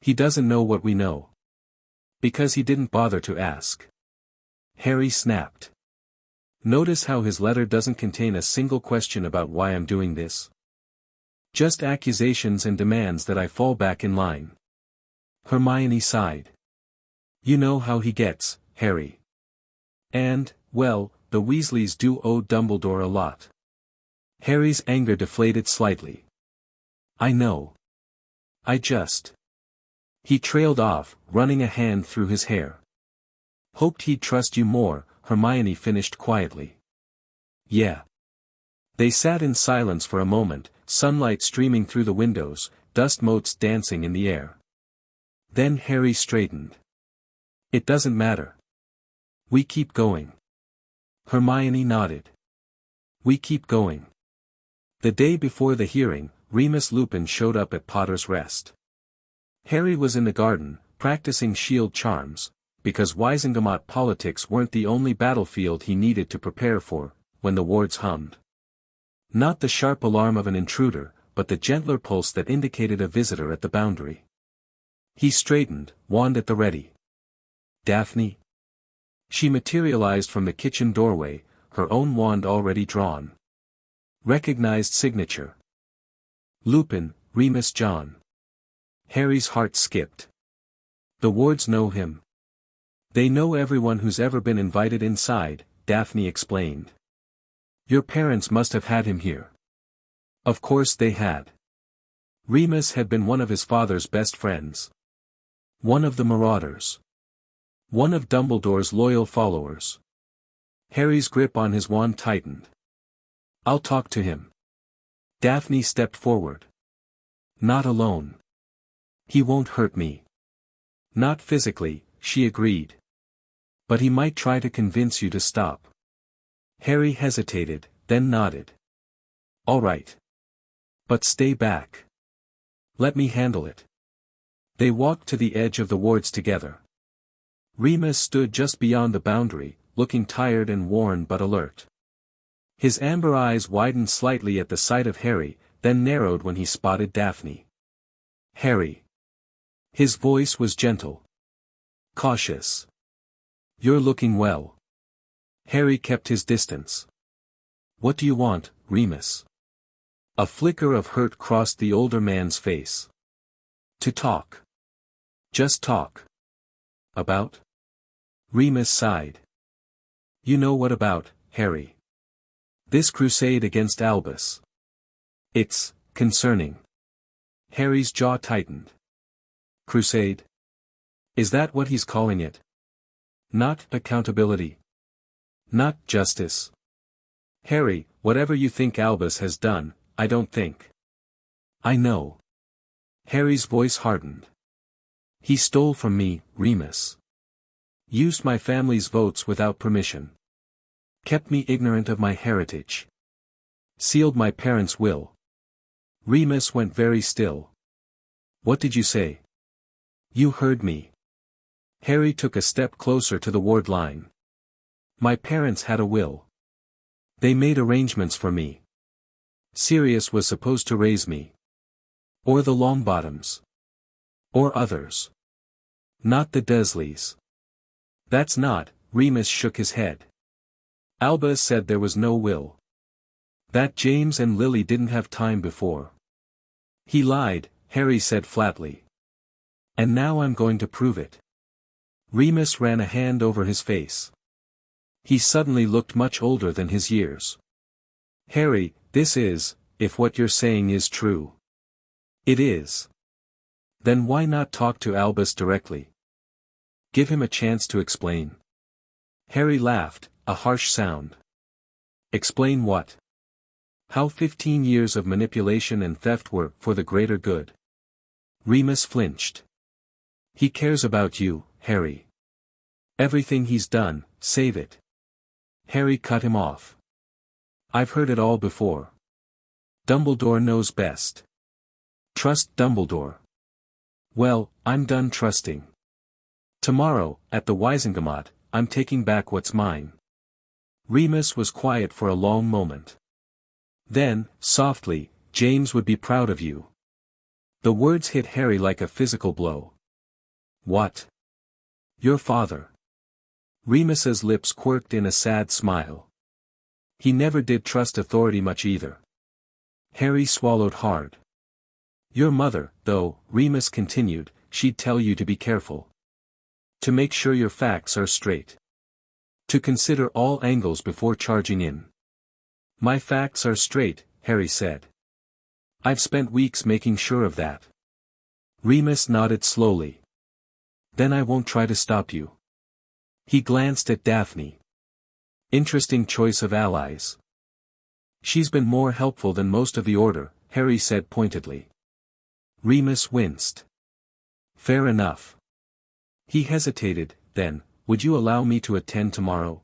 He doesn't know what we know. Because he didn't bother to ask. Harry snapped. Notice how his letter doesn't contain a single question about why I'm doing this. Just accusations and demands that I fall back in line. Hermione sighed. You know how he gets, Harry. And, well, the Weasleys do owe Dumbledore a lot. Harry's anger deflated slightly. I know. I just. He trailed off, running a hand through his hair. Hoped he'd trust you more, Hermione finished quietly. Yeah. They sat in silence for a moment, sunlight streaming through the windows, dust motes dancing in the air. Then Harry straightened. It doesn't matter. We keep going. Hermione nodded. We keep going. The day before the hearing, Remus Lupin showed up at Potter's Rest. Harry was in the garden, practicing shield charms, because Wizengamot politics weren't the only battlefield he needed to prepare for, when the wards hummed. Not the sharp alarm of an intruder, but the gentler pulse that indicated a visitor at the boundary. He straightened, wand at the ready. Daphne? She materialized from the kitchen doorway, her own wand already drawn. Recognized signature. Lupin, Remus John. Harry's heart skipped. The wards know him. They know everyone who's ever been invited inside, Daphne explained. Your parents must have had him here. Of course they had. Remus had been one of his father's best friends. One of the Marauders. One of Dumbledore's loyal followers. Harry's grip on his wand tightened. I'll talk to him. Daphne stepped forward. Not alone. He won't hurt me. Not physically, she agreed. But he might try to convince you to stop. Harry hesitated, then nodded. All right. But stay back. Let me handle it. They walked to the edge of the wards together. Remus stood just beyond the boundary, looking tired and worn but alert. His amber eyes widened slightly at the sight of Harry, then narrowed when he spotted Daphne. Harry. His voice was gentle. Cautious. You're looking well. Harry kept his distance. What do you want, Remus? A flicker of hurt crossed the older man's face. To talk. Just talk. About? Remus sighed. You know what about, Harry? This crusade against Albus. It's concerning. Harry's jaw tightened. Crusade? Is that what he's calling it? Not accountability. Not justice. Harry, whatever you think Albus has done, I don't think. I know. Harry's voice hardened. He stole from me, Remus. Used my family's votes without permission. Kept me ignorant of my heritage. Sealed my parents' will. Remus went very still. What did you say? You heard me. Harry took a step closer to the ward line. My parents had a will. They made arrangements for me. Sirius was supposed to raise me. Or the Longbottoms. Or others. Not the Dursleys. That's not, Remus shook his head. Albus said there was no will. That James and Lily didn't have time before. He lied, Harry said flatly. And now I'm going to prove it. Remus ran a hand over his face. He suddenly looked much older than his years. Harry, this is, if what you're saying is true. It is. Then why not talk to Albus directly? Give him a chance to explain. Harry laughed, a harsh sound. Explain what? How 15 years of manipulation and theft were for the greater good. Remus flinched. He cares about you, Harry. Everything he's done, save it. Harry cut him off. I've heard it all before. Dumbledore knows best. Trust Dumbledore. Well, I'm done trusting. Tomorrow, at the Wizengamot, I'm taking back what's mine. Remus was quiet for a long moment. Then, softly, James would be proud of you. The words hit Harry like a physical blow. What? Your father. Remus's lips quirked in a sad smile. He never did trust authority much either. Harry swallowed hard. Your mother, though, Remus continued, she'd tell you to be careful. To make sure your facts are straight. To consider all angles before charging in. My facts are straight, Harry said. I've spent weeks making sure of that. Remus nodded slowly. Then I won't try to stop you. He glanced at Daphne. Interesting choice of allies. She's been more helpful than most of the Order, Harry said pointedly. Remus winced. Fair enough. He hesitated, then, would you allow me to attend tomorrow?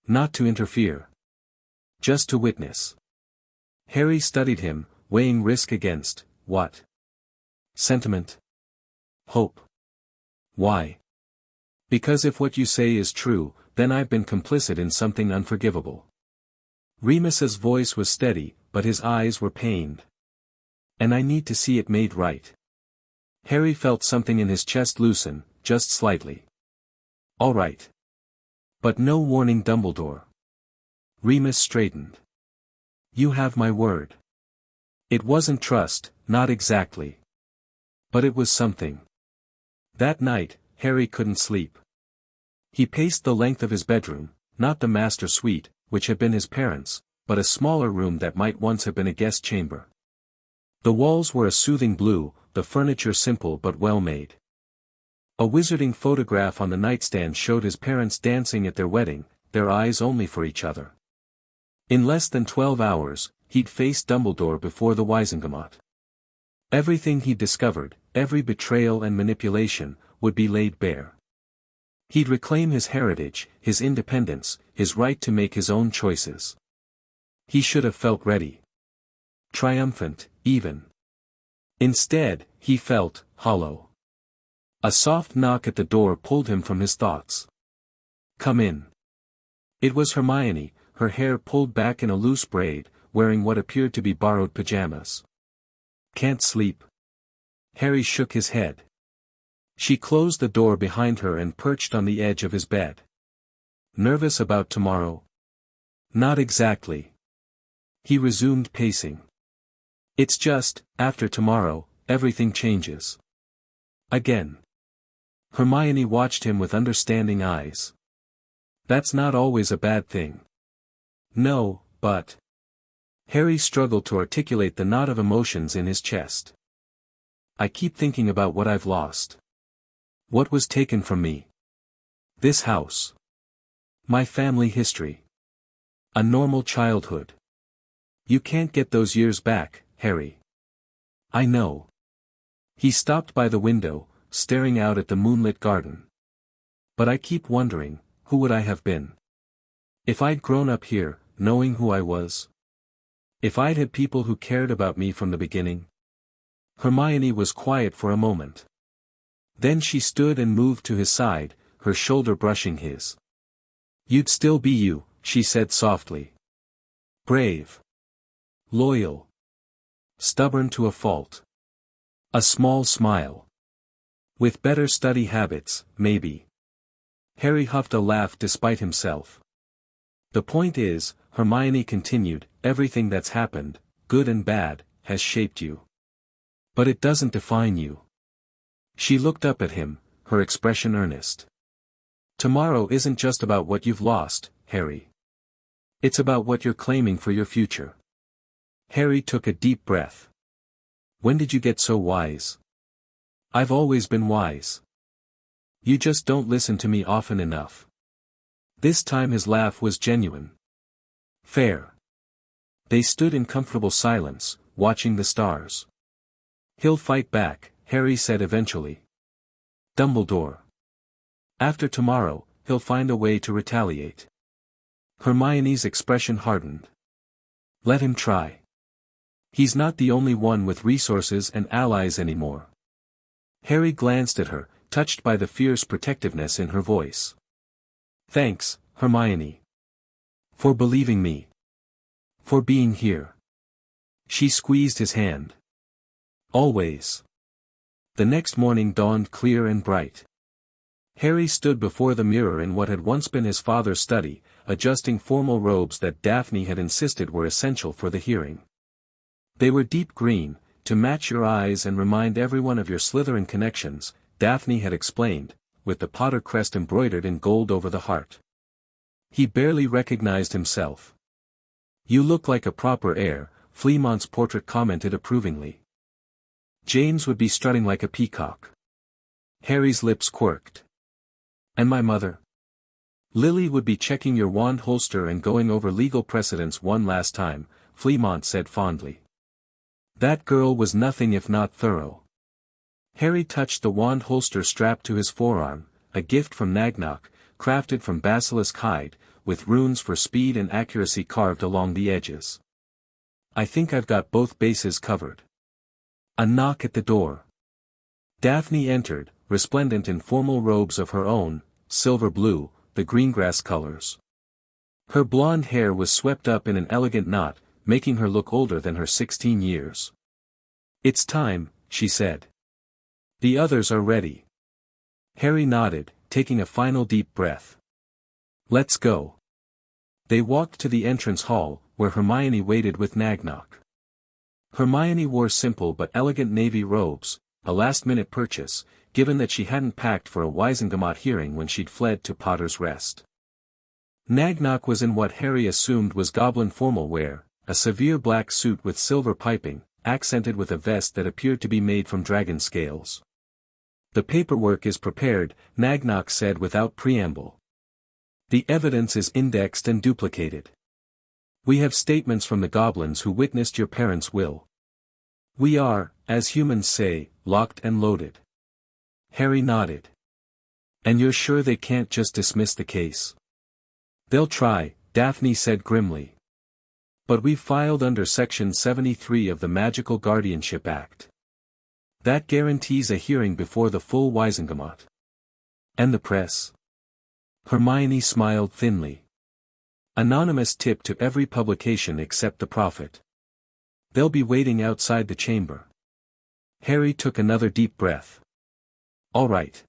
Not to interfere. Just to witness. Harry studied him, weighing risk against, what? Sentiment. Hope. Why? Because if what you say is true, then I've been complicit in something unforgivable. Remus's voice was steady, but his eyes were pained. And I need to see it made right. Harry felt something in his chest loosen, just slightly. All right. But no warning, Dumbledore. Remus straightened. You have my word. It wasn't trust, not exactly. But it was something. That night, Harry couldn't sleep. He paced the length of his bedroom, not the master suite, which had been his parents', but a smaller room that might once have been a guest chamber. The walls were a soothing blue, the furniture simple but well made. A wizarding photograph on the nightstand showed his parents dancing at their wedding, their eyes only for each other. In less than 12 hours, he'd face Dumbledore before the Wizengamot. Everything he'd discovered, every betrayal and manipulation, would be laid bare. He'd reclaim his heritage, his independence, his right to make his own choices. He should have felt ready. Triumphant, even. Instead, he felt hollow. A soft knock at the door pulled him from his thoughts. Come in. It was Hermione, her hair pulled back in a loose braid, wearing what appeared to be borrowed pajamas. Can't sleep? Harry shook his head. She closed the door behind her and perched on the edge of his bed. Nervous about tomorrow? Not exactly. He resumed pacing. It's just, after tomorrow, everything changes. Again. Hermione watched him with understanding eyes. That's not always a bad thing. No, but... Harry struggled to articulate the knot of emotions in his chest. I keep thinking about what I've lost. What was taken from me? This house. My family history. A normal childhood. You can't get those years back, Harry. I know. He stopped by the window, staring out at the moonlit garden. But I keep wondering, who would I have been? If I'd grown up here, knowing who I was? If I'd had people who cared about me from the beginning? Hermione was quiet for a moment. Then she stood and moved to his side, her shoulder brushing his. You'd still be you, she said softly. Brave. Loyal. Stubborn to a fault. A small smile. With better study habits, maybe. Harry huffed a laugh despite himself. The point is, Hermione continued, everything that's happened, good and bad, has shaped you. But it doesn't define you. She looked up at him, her expression earnest. Tomorrow isn't just about what you've lost, Harry. It's about what you're claiming for your future. Harry took a deep breath. When did you get so wise? I've always been wise. You just don't listen to me often enough. This time his laugh was genuine. Fair. They stood in comfortable silence, watching the stars. He'll fight back, Harry said eventually. Dumbledore. After tomorrow, he'll find a way to retaliate. Hermione's expression hardened. Let him try. He's not the only one with resources and allies anymore. Harry glanced at her, touched by the fierce protectiveness in her voice. Thanks, Hermione. For believing me. For being here. She squeezed his hand. Always. The next morning dawned clear and bright. Harry stood before the mirror in what had once been his father's study, adjusting formal robes that Daphne had insisted were essential for the hearing. They were deep green, to match your eyes and remind everyone of your Slytherin connections, Daphne had explained, with the Potter crest embroidered in gold over the heart. He barely recognized himself. You look like a proper heir, Fleamont's portrait commented approvingly. James would be strutting like a peacock. Harry's lips quirked. And my mother? Lily would be checking your wand holster and going over legal precedents one last time, Fleamont said fondly. That girl was nothing if not thorough. Harry touched the wand holster strapped to his forearm, a gift from Nagnok, crafted from basilisk hide, with runes for speed and accuracy carved along the edges. I think I've got both bases covered. A knock at the door. Daphne entered, resplendent in formal robes of her own, silver blue, the greengrass colors. Her blonde hair was swept up in an elegant knot, making her look older than her 16 years. It's time, she said. The others are ready. Harry nodded, taking a final deep breath. Let's go. They walked to the entrance hall, where Hermione waited with Nagnok. Hermione wore simple but elegant navy robes, a last-minute purchase, given that she hadn't packed for a Wizengamot hearing when she'd fled to Potter's Rest. Nagnok was in what Harry assumed was Goblin formal wear, a severe black suit with silver piping, accented with a vest that appeared to be made from dragon scales. The paperwork is prepared, Nagnok said without preamble. The evidence is indexed and duplicated. We have statements from the goblins who witnessed your parents' will. We are, as humans say, locked and loaded. Harry nodded. And you're sure they can't just dismiss the case? They'll try, Daphne said grimly. But we've filed under Section 73 of the Magical Guardianship Act. That guarantees a hearing before the full Wizengamot. And the press? Hermione smiled thinly. Anonymous tip to every publication except the Prophet. They'll be waiting outside the chamber. Harry took another deep breath. All right.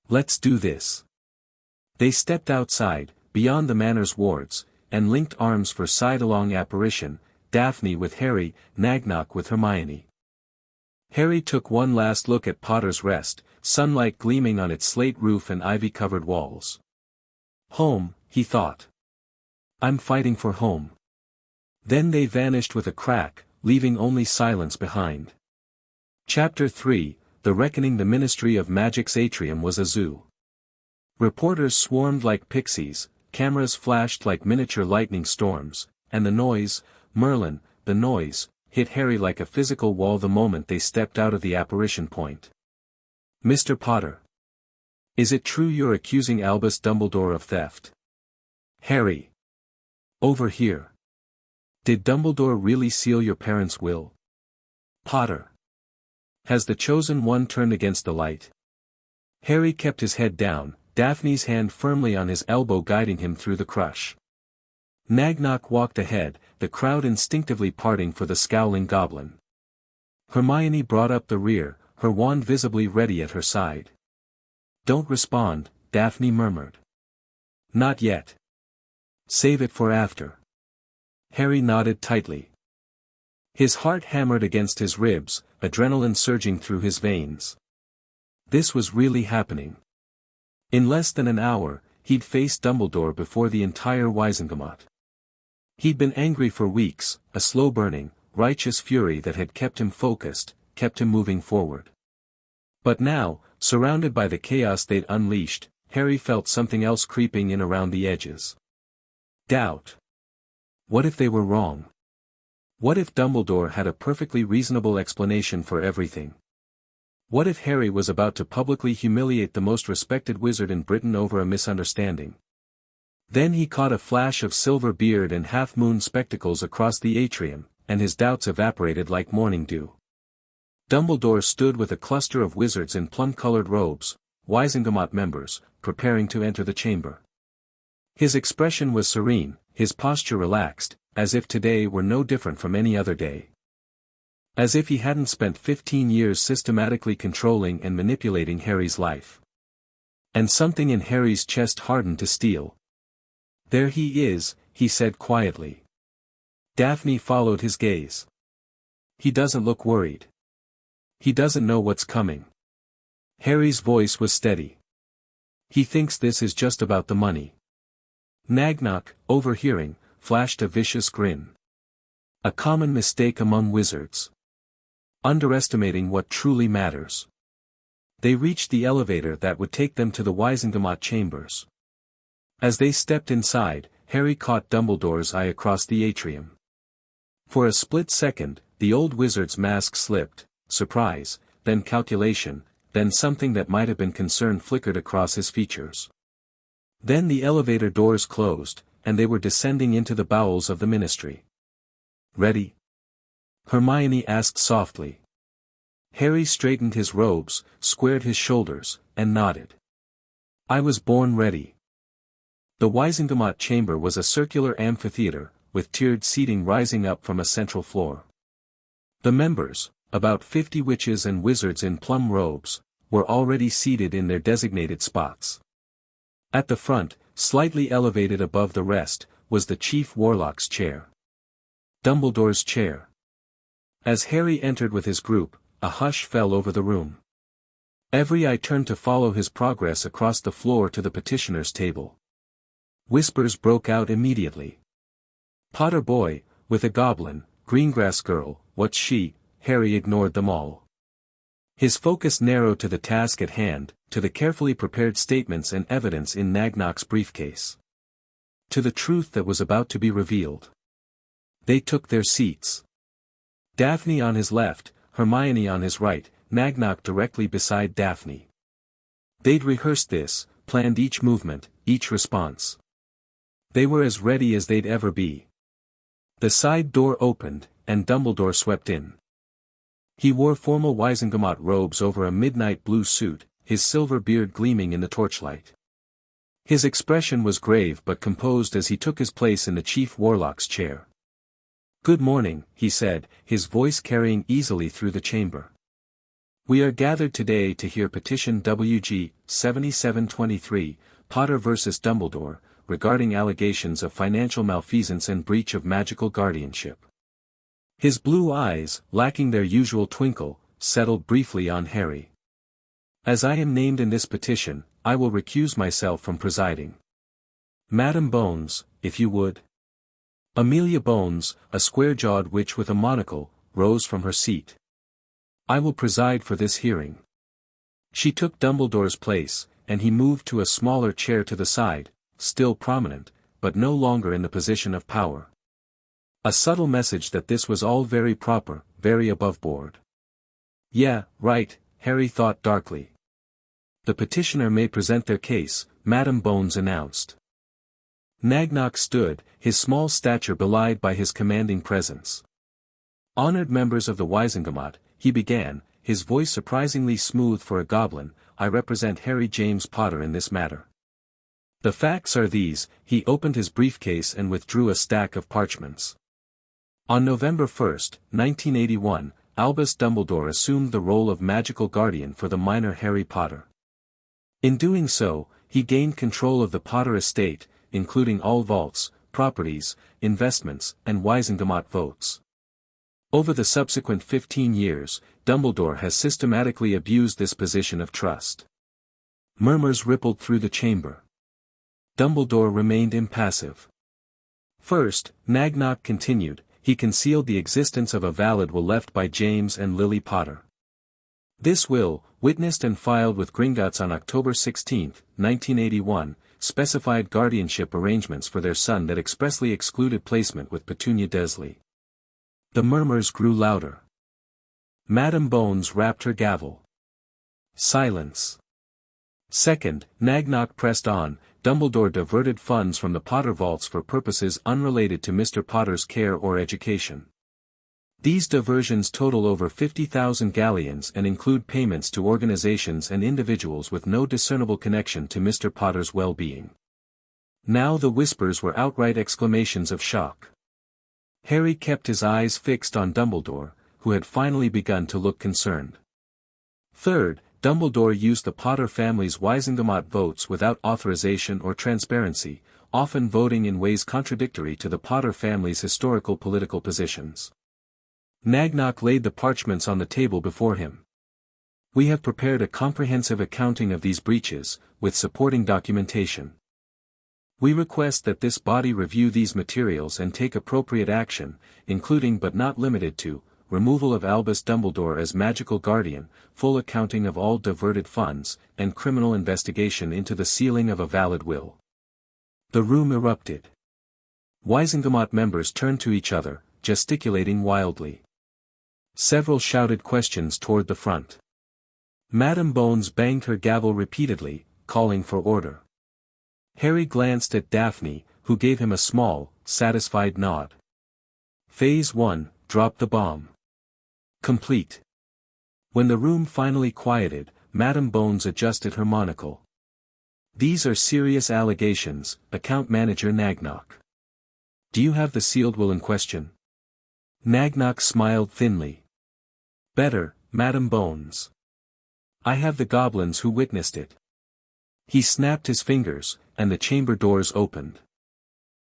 Let's do this. They stepped outside, beyond the manor's wards, and linked arms for side-along apparition, Daphne with Harry, Nagnock with Hermione. Harry took one last look at Potter's Rest, sunlight gleaming on its slate roof and ivy-covered walls. Home, he thought. I'm fighting for home. Then they vanished with a crack, leaving only silence behind. Chapter 3, The Reckoning. The Ministry of Magic's atrium was a zoo. Reporters swarmed like pixies, cameras flashed like miniature lightning storms, and the noise, Merlin, the noise, hit Harry like a physical wall the moment they stepped out of the apparition point. Mr. Potter. Is it true you're accusing Albus Dumbledore of theft? Harry. Over here. Did Dumbledore really seal your parents' will? Potter. Has the chosen one turned against the light? Harry kept his head down, Daphne's hand firmly on his elbow guiding him through the crush. Nagnock walked ahead, the crowd instinctively parting for the scowling goblin. Hermione brought up the rear, her wand visibly ready at her side. Don't respond, Daphne murmured. Not yet. Save it for after. Harry nodded tightly. His heart hammered against his ribs, adrenaline surging through his veins. This was really happening. In less than an hour, he'd faced Dumbledore before the entire Wizengamot. He'd been angry for weeks, a slow-burning, righteous fury that had kept him focused, kept him moving forward. But now, surrounded by the chaos they'd unleashed, Harry felt something else creeping in around the edges. Doubt. What if they were wrong? What if Dumbledore had a perfectly reasonable explanation for everything? What if Harry was about to publicly humiliate the most respected wizard in Britain over a misunderstanding? Then he caught a flash of silver beard and half-moon spectacles across the atrium, and his doubts evaporated like morning dew. Dumbledore stood with a cluster of wizards in plum-colored robes, Wizengamot members, preparing to enter the chamber. His expression was serene, his posture relaxed, as if today were no different from any other day. As if he hadn't spent 15 years systematically controlling and manipulating Harry's life. And something in Harry's chest hardened to steel. There he is, he said quietly. Daphne followed his gaze. He doesn't look worried. He doesn't know what's coming. Harry's voice was steady. He thinks this is just about the money. Nagnock, overhearing, flashed a vicious grin. A common mistake among wizards. Underestimating what truly matters. They reached the elevator that would take them to the Wizengamot chambers. As they stepped inside, Harry caught Dumbledore's eye across the atrium. For a split second, the old wizard's mask slipped, surprise, then calculation, then something that might have been concern flickered across his features. Then the elevator doors closed, and they were descending into the bowels of the ministry. Ready? Hermione asked softly. Harry straightened his robes, squared his shoulders, and nodded. I was born ready. The Wizengamot chamber was a circular amphitheater, with tiered seating rising up from a central floor. The members, about 50 witches and wizards in plum robes, were already seated in their designated spots. At the front, slightly elevated above the rest, was the chief warlock's chair. Dumbledore's chair. As Harry entered with his group, a hush fell over the room. Every eye turned to follow his progress across the floor to the petitioner's table. Whispers broke out immediately. Potter boy, with a goblin, Greengrass girl, what's she? Harry ignored them all. His focus narrowed to the task at hand, to the carefully prepared statements and evidence in Nagnock's briefcase. To the truth that was about to be revealed. They took their seats. Daphne on his left, Hermione on his right, Nagnock directly beside Daphne. They'd rehearsed this, planned each movement, each response. They were as ready as they'd ever be. The side door opened, and Dumbledore swept in. He wore formal Wizengamot robes over a midnight blue suit, his silver beard gleaming in the torchlight. His expression was grave but composed as he took his place in the chief warlock's chair. Good morning, he said, his voice carrying easily through the chamber. We are gathered today to hear petition WG 7723, Potter vs. Dumbledore, regarding allegations of financial malfeasance and breach of magical guardianship. His blue eyes, lacking their usual twinkle, settled briefly on Harry. As I am named in this petition, I will recuse myself from presiding. Madam Bones, if you would. Amelia Bones, a square-jawed witch with a monocle, rose from her seat. I will preside for this hearing. She took Dumbledore's place, and he moved to a smaller chair to the side, still prominent, but no longer in the position of power. A subtle message that this was all very proper, very above-board. Yeah, right, Harry thought darkly. The petitioner may present their case, Madam Bones announced. Nagnock stood, his small stature belied by his commanding presence. Honored members of the Wizengamot, he began, his voice surprisingly smooth for a goblin, I represent Harry James Potter in this matter. The facts are these, he opened his briefcase and withdrew a stack of parchments. On November 1, 1981, Albus Dumbledore assumed the role of magical guardian for the minor Harry Potter. In doing so, he gained control of the Potter estate, including all vaults, properties, investments, and Wizengamot votes. Over the subsequent 15 years, Dumbledore has systematically abused this position of trust. Murmurs rippled through the chamber. Dumbledore remained impassive. First, Nagnock continued, he concealed the existence of a valid will left by James and Lily Potter. This will, witnessed and filed with Gringotts on October 16, 1981, specified guardianship arrangements for their son that expressly excluded placement with Petunia Desley. The murmurs grew louder. Madam Bones rapped her gavel. Silence. Second, Nagnock pressed on, Dumbledore diverted funds from the Potter vaults for purposes unrelated to Mr. Potter's care or education. These diversions total over 50,000 galleons and include payments to organizations and individuals with no discernible connection to Mr. Potter's well-being. Now the whispers were outright exclamations of shock. Harry kept his eyes fixed on Dumbledore, who had finally begun to look concerned. Third, Dumbledore used the Potter family's Wizengamot votes without authorization or transparency, often voting in ways contradictory to the Potter family's historical political positions. Nagnock laid the parchments on the table before him. We have prepared a comprehensive accounting of these breaches, with supporting documentation. We request that this body review these materials and take appropriate action, including but not limited to, removal of Albus Dumbledore as magical guardian, full accounting of all diverted funds, and criminal investigation into the sealing of a valid will. The room erupted. Wizengamot members turned to each other, gesticulating wildly. Several shouted questions toward the front. Madam Bones banged her gavel repeatedly, calling for order. Harry glanced at Daphne, who gave him a small, satisfied nod. Phase 1, drop the bomb. Complete. When the room finally quieted, Madam Bones adjusted her monocle. These are serious allegations, Account Manager Nagnock. Do you have the sealed will in question? Nagnock smiled thinly. Better, Madam Bones. I have the goblins who witnessed it. He snapped his fingers, and the chamber doors opened.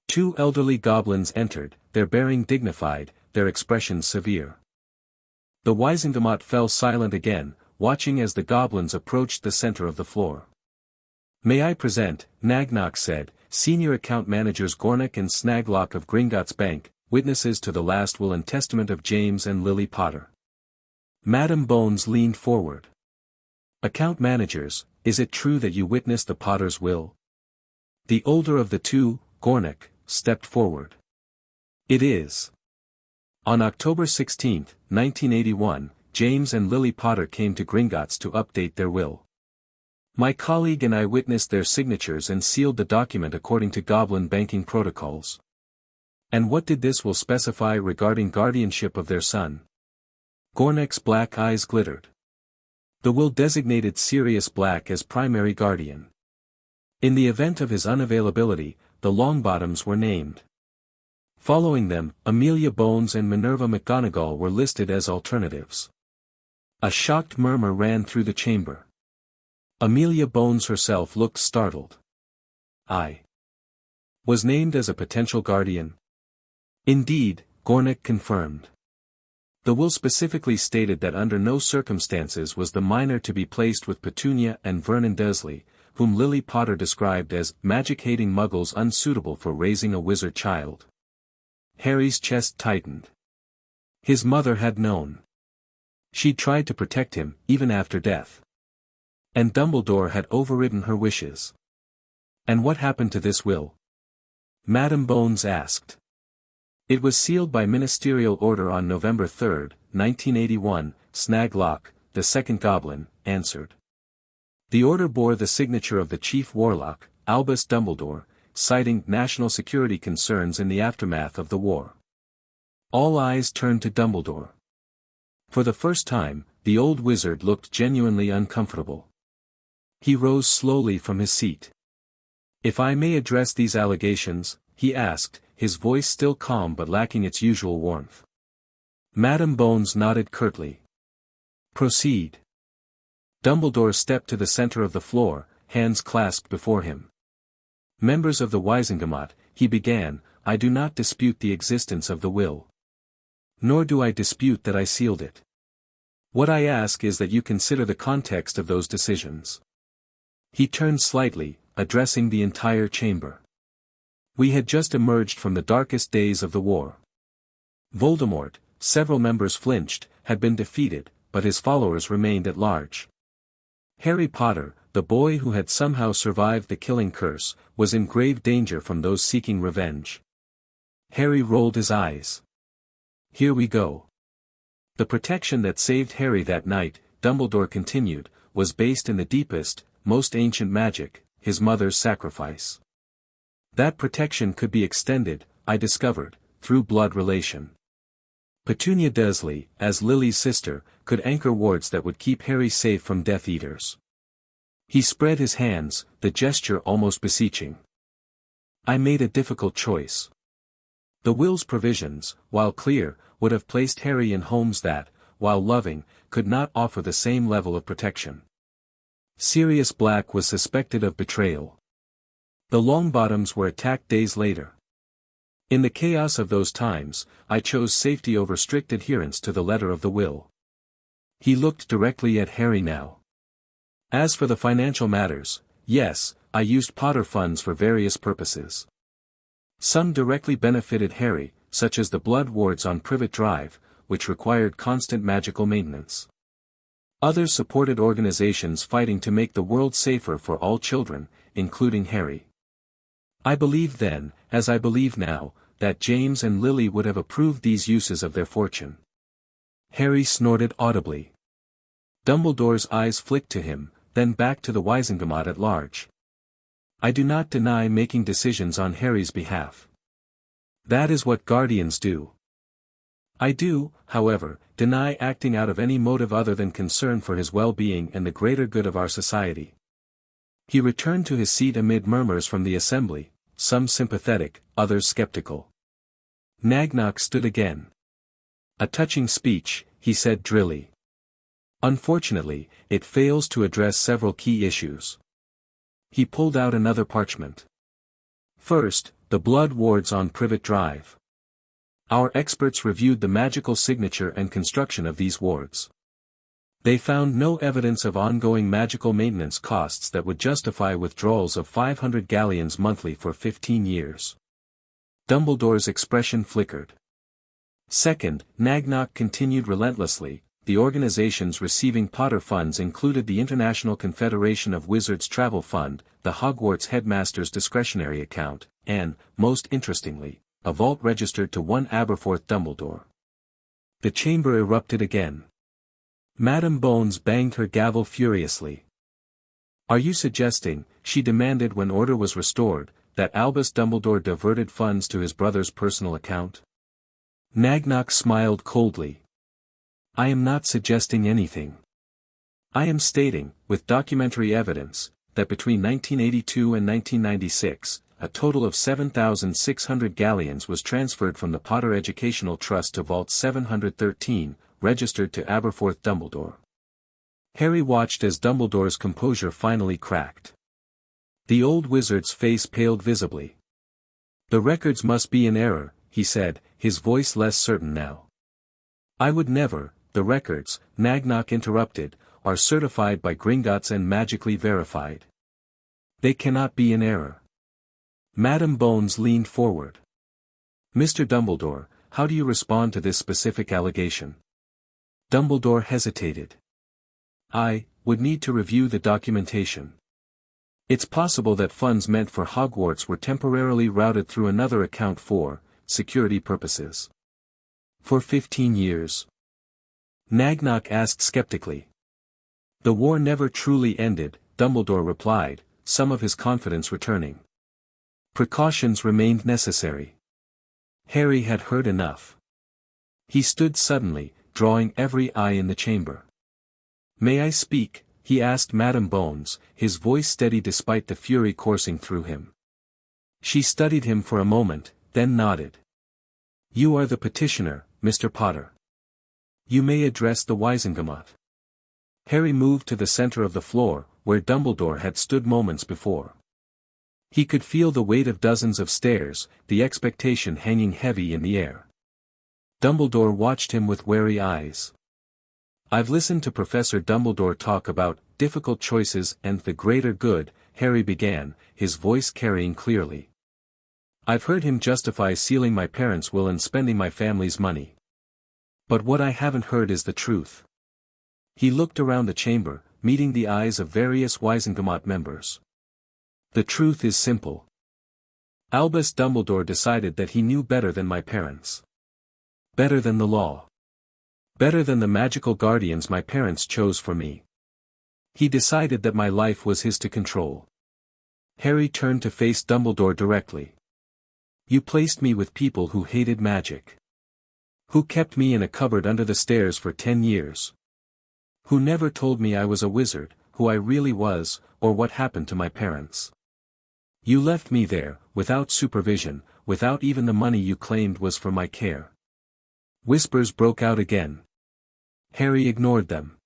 Two elderly goblins entered, their bearing dignified, their expressions severe. The Wizengamot fell silent again, watching as the goblins approached the center of the floor. May I present, Nagnock said, Senior Account Managers Gornick and Snaglock of Gringotts Bank, witnesses to the last will and testament of James and Lily Potter. Madam Bones leaned forward. Account Managers, is it true that you witnessed the Potter's will? The older of the two, Gornick, stepped forward. It is. On October 16, 1981, James and Lily Potter came to Gringotts to update their will. My colleague and I witnessed their signatures and sealed the document according to Goblin banking protocols. And what did this will specify regarding guardianship of their son? Gornick's black eyes glittered. The will designated Sirius Black as primary guardian. In the event of his unavailability, the Longbottoms were named. Following them, Amelia Bones and Minerva McGonagall were listed as alternatives. A shocked murmur ran through the chamber. Amelia Bones herself looked startled. I was named as a potential guardian. Indeed, Gornick confirmed. The will specifically stated that under no circumstances was the minor to be placed with Petunia and Vernon Dursley, whom Lily Potter described as magic-hating muggles unsuitable for raising a wizard child. Harry's chest tightened. His mother had known. She'd tried to protect him, even after death. And Dumbledore had overridden her wishes. And what happened to this will? Madame Bones asked. It was sealed by ministerial order on November 3, 1981, Snaglock, the second Goblin, answered. The order bore the signature of the Chief Warlock, Albus Dumbledore, citing national security concerns in the aftermath of the war. All eyes turned to Dumbledore. For the first time, the old wizard looked genuinely uncomfortable. He rose slowly from his seat. If I may address these allegations, he asked, his voice still calm but lacking its usual warmth. Madame Bones nodded curtly. Proceed. Dumbledore stepped to the center of the floor, hands clasped before him. Members of the Wizengamot, he began, I do not dispute the existence of the will. Nor do I dispute that I sealed it. What I ask is that you consider the context of those decisions. He turned slightly, addressing the entire chamber. We had just emerged from the darkest days of the war. Voldemort, several members flinched, had been defeated, but his followers remained at large. Harry Potter, the boy who had somehow survived the killing curse, was in grave danger from those seeking revenge. Harry rolled his eyes. Here we go. The protection that saved Harry that night, Dumbledore continued, was based in the deepest, most ancient magic, his mother's sacrifice. That protection could be extended, I discovered, through blood relation. Petunia Dursley, as Lily's sister, could anchor wards that would keep Harry safe from Death Eaters. He spread his hands, the gesture almost beseeching. I made a difficult choice. The will's provisions, while clear, would have placed Harry in homes that, while loving, could not offer the same level of protection. Sirius Black was suspected of betrayal. The Longbottoms were attacked days later. In the chaos of those times, I chose safety over strict adherence to the letter of the will. He looked directly at Harry now. As for the financial matters, yes, I used Potter funds for various purposes. Some directly benefited Harry, such as the blood wards on Privet Drive, which required constant magical maintenance. Others supported organizations fighting to make the world safer for all children, including Harry. I believed then, as I believe now, that James and Lily would have approved these uses of their fortune. Harry snorted audibly. Dumbledore's eyes flicked to him, then back to the Wizengamot at large. I do not deny making decisions on Harry's behalf. That is what guardians do. I do, however, deny acting out of any motive other than concern for his well-being and the greater good of our society. He returned to his seat amid murmurs from the assembly, some sympathetic, others skeptical. Nagnock stood again. A touching speech, he said drily. Unfortunately, it fails to address several key issues. He pulled out another parchment. First, the blood wards on Privet Drive. Our experts reviewed the magical signature and construction of these wards. They found no evidence of ongoing magical maintenance costs that would justify withdrawals of 500 galleons monthly for 15 years. Dumbledore's expression flickered. Second, Nagnock continued relentlessly, the organizations receiving Potter funds included the International Confederation of Wizards Travel Fund, the Hogwarts Headmaster's Discretionary Account, and, most interestingly, a vault registered to one Aberforth Dumbledore. The chamber erupted again. Madame Bones banged her gavel furiously. Are you suggesting, she demanded when order was restored, that Albus Dumbledore diverted funds to his brother's personal account? Nagnock smiled coldly. I am not suggesting anything. I am stating, with documentary evidence, that between 1982 and 1996, a total of 7,600 galleons was transferred from the Potter Educational Trust to Vault 713, registered to Aberforth Dumbledore. Harry watched as Dumbledore's composure finally cracked. The old wizard's face paled visibly. "The records must be in error," he said, his voice less certain now. "I would never, the records," Nagnock interrupted, "are certified by Gringotts and magically verified. They cannot be in error." Madam Bones leaned forward. "Mr. Dumbledore, how do you respond to this specific allegation?" Dumbledore hesitated. "I would need to review the documentation. It's possible that funds meant for Hogwarts were temporarily routed through another account for security purposes." "For 15 years?" Nagnock asked skeptically. "The war never truly ended," Dumbledore replied, some of his confidence returning. "Precautions remained necessary." Harry had heard enough. He stood suddenly, drawing every eye in the chamber. "May I speak?" he asked Madam Bones, his voice steady despite the fury coursing through him. She studied him for a moment, then nodded. "You are the petitioner, Mr. Potter. You may address the Wizengamot." Harry moved to the center of the floor, where Dumbledore had stood moments before. He could feel the weight of dozens of stares, the expectation hanging heavy in the air. Dumbledore watched him with wary eyes. "I've listened to Professor Dumbledore talk about difficult choices and the greater good," Harry began, his voice carrying clearly. "I've heard him justify sealing my parents' will and spending my family's money. But what I haven't heard is the truth." He looked around the chamber, meeting the eyes of various Wizengamot members. "The truth is simple. Albus Dumbledore decided that he knew better than my parents. Better than the law. Better than the magical guardians my parents chose for me. He decided that my life was his to control." Harry turned to face Dumbledore directly. "You placed me with people who hated magic. Who kept me in a cupboard under the stairs for 10 years. Who never told me I was a wizard, who I really was, or what happened to my parents. You left me there, without supervision, without even the money you claimed was for my care." Whispers broke out again. Harry ignored them.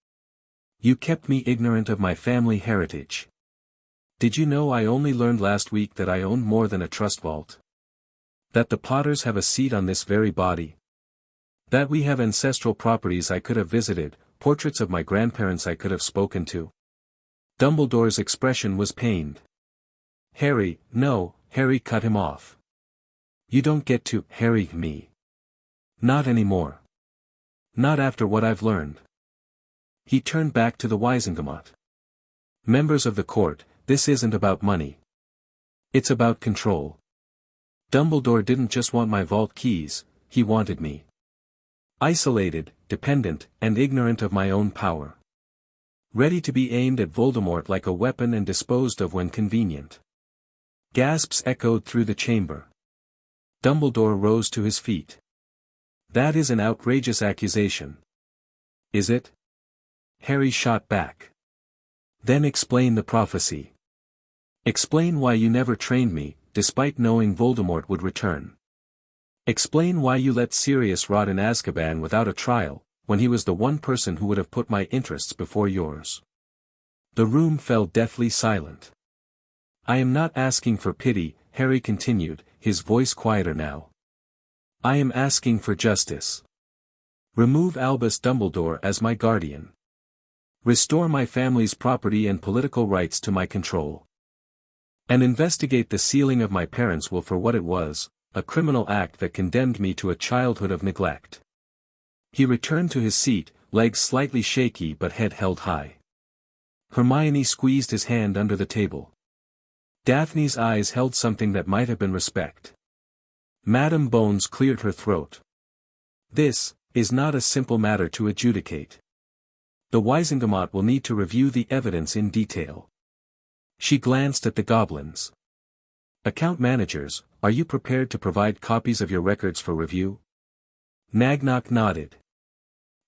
"You kept me ignorant of my family heritage. Did you know I only learned last week that I owned more than a trust vault? That the Potters have a seat on this very body? That we have ancestral properties I could have visited, portraits of my grandparents I could have spoken to?" Dumbledore's expression was pained. "Harry, no," Harry cut him off. "You don't get to harry me. Not anymore. Not after what I've learned." He turned back to the Wizengamot. "Members of the court, this isn't about money. It's about control. Dumbledore didn't just want my vault keys, he wanted me. Isolated, dependent, and ignorant of my own power. Ready to be aimed at Voldemort like a weapon and disposed of when convenient." Gasps echoed through the chamber. Dumbledore rose to his feet. "That is an outrageous accusation." "Is it?" Harry shot back. "Then explain the prophecy. Explain why you never trained me, despite knowing Voldemort would return. Explain why you let Sirius rot in Azkaban without a trial, when he was the one person who would have put my interests before yours." The room fell deathly silent. "I am not asking for pity," Harry continued, his voice quieter now. "I am asking for justice. Remove Albus Dumbledore as my guardian. Restore my family's property and political rights to my control. And investigate the sealing of my parents' will for what it was, a criminal act that condemned me to a childhood of neglect." He returned to his seat, legs slightly shaky but head held high. Hermione squeezed his hand under the table. Daphne's eyes held something that might have been respect. Madam Bones cleared her throat. "This is not a simple matter to adjudicate. The Wizengamot will need to review the evidence in detail." She glanced at the goblins. "Account managers, are you prepared to provide copies of your records for review?" Nagnock nodded.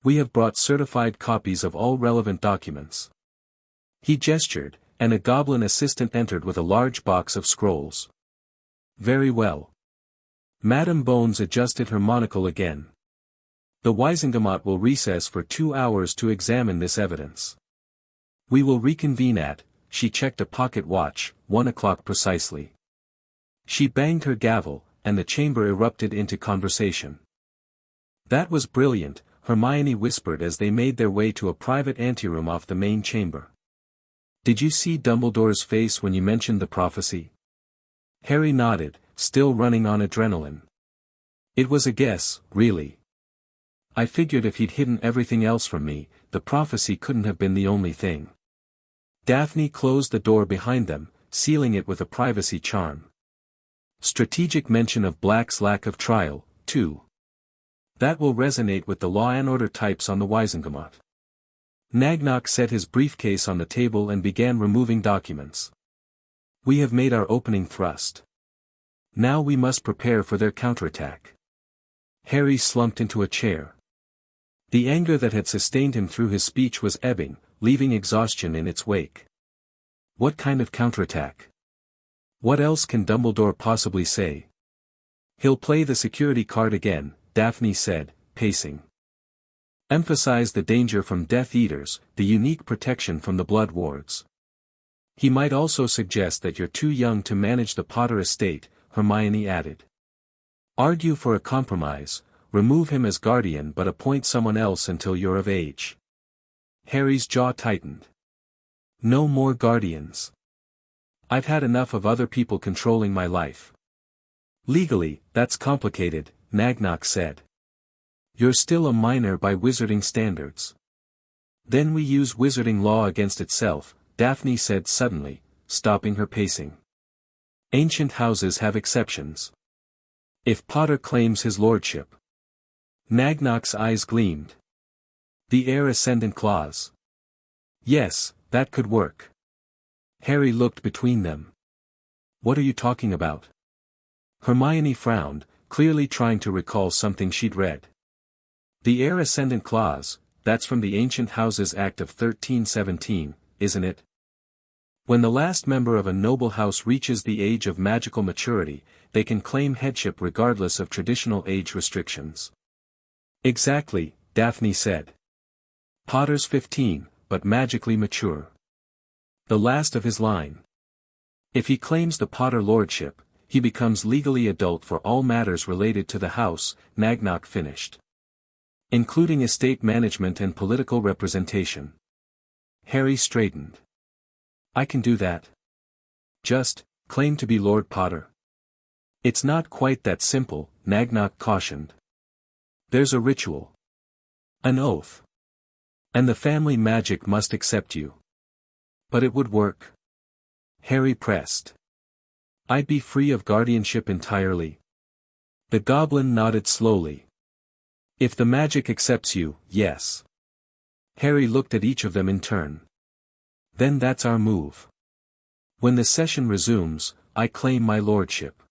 "We have brought certified copies of all relevant documents." He gestured, and a goblin assistant entered with a large box of scrolls. "Very well." Madam Bones adjusted her monocle again. "The Wizengamot will recess for 2 hours to examine this evidence. We will reconvene at, she checked a pocket watch, 1 o'clock precisely. She banged her gavel, and the chamber erupted into conversation. That was brilliant, Hermione whispered as they made their way to a private anteroom off the main chamber. Did you see Dumbledore's face when you mentioned the prophecy? Harry nodded, still running on adrenaline. It was a guess, really. I figured if he'd hidden everything else from me, the prophecy couldn't have been the only thing. Daphne closed the door behind them, sealing it with a privacy charm. Strategic mention of Black's lack of trial, too. That will resonate with the law and order types on the Wizengamot. Nagnok set his briefcase on the table and began removing documents. We have made our opening thrust. Now we must prepare for their counterattack. Harry slumped into a chair. The anger that had sustained him through his speech was ebbing, leaving exhaustion in its wake. What kind of counterattack? What else can Dumbledore possibly say? He'll play the security card again, Daphne said, pacing. Emphasize the danger from Death Eaters, the unique protection from the Blood Wards. He might also suggest that you're too young to manage the Potter estate, Hermione added. Argue for a compromise, remove him as guardian but appoint someone else until you're of age. Harry's jaw tightened. No more guardians. I've had enough of other people controlling my life. Legally, that's complicated, Nagnok said. You're still a minor by wizarding standards. Then we use wizarding law against itself, Daphne said suddenly, stopping her pacing. Ancient houses have exceptions. If Potter claims his lordship. Nagnok's eyes gleamed. The heir ascendant clause. Yes, that could work. Harry looked between them. What are you talking about? Hermione frowned, clearly trying to recall something she'd read. The heir ascendant clause, that's from the Ancient Houses Act of 1317, isn't it? When the last member of a noble house reaches the age of magical maturity, they can claim headship regardless of traditional age restrictions. Exactly, Daphne said. Potter's 15, but magically mature. The last of his line. If he claims the Potter lordship, he becomes legally adult for all matters related to the house, Nagnok finished. Including estate management and political representation. Harry straightened. I can do that. Just, claim to be Lord Potter. It's not quite that simple, Nagnok cautioned. There's a ritual. An oath. And the family magic must accept you. But it would work. Harry pressed. I'd be free of guardianship entirely. The goblin nodded slowly. If the magic accepts you, yes. Harry looked at each of them in turn. Then that's our move. When the session resumes, I claim my lordship.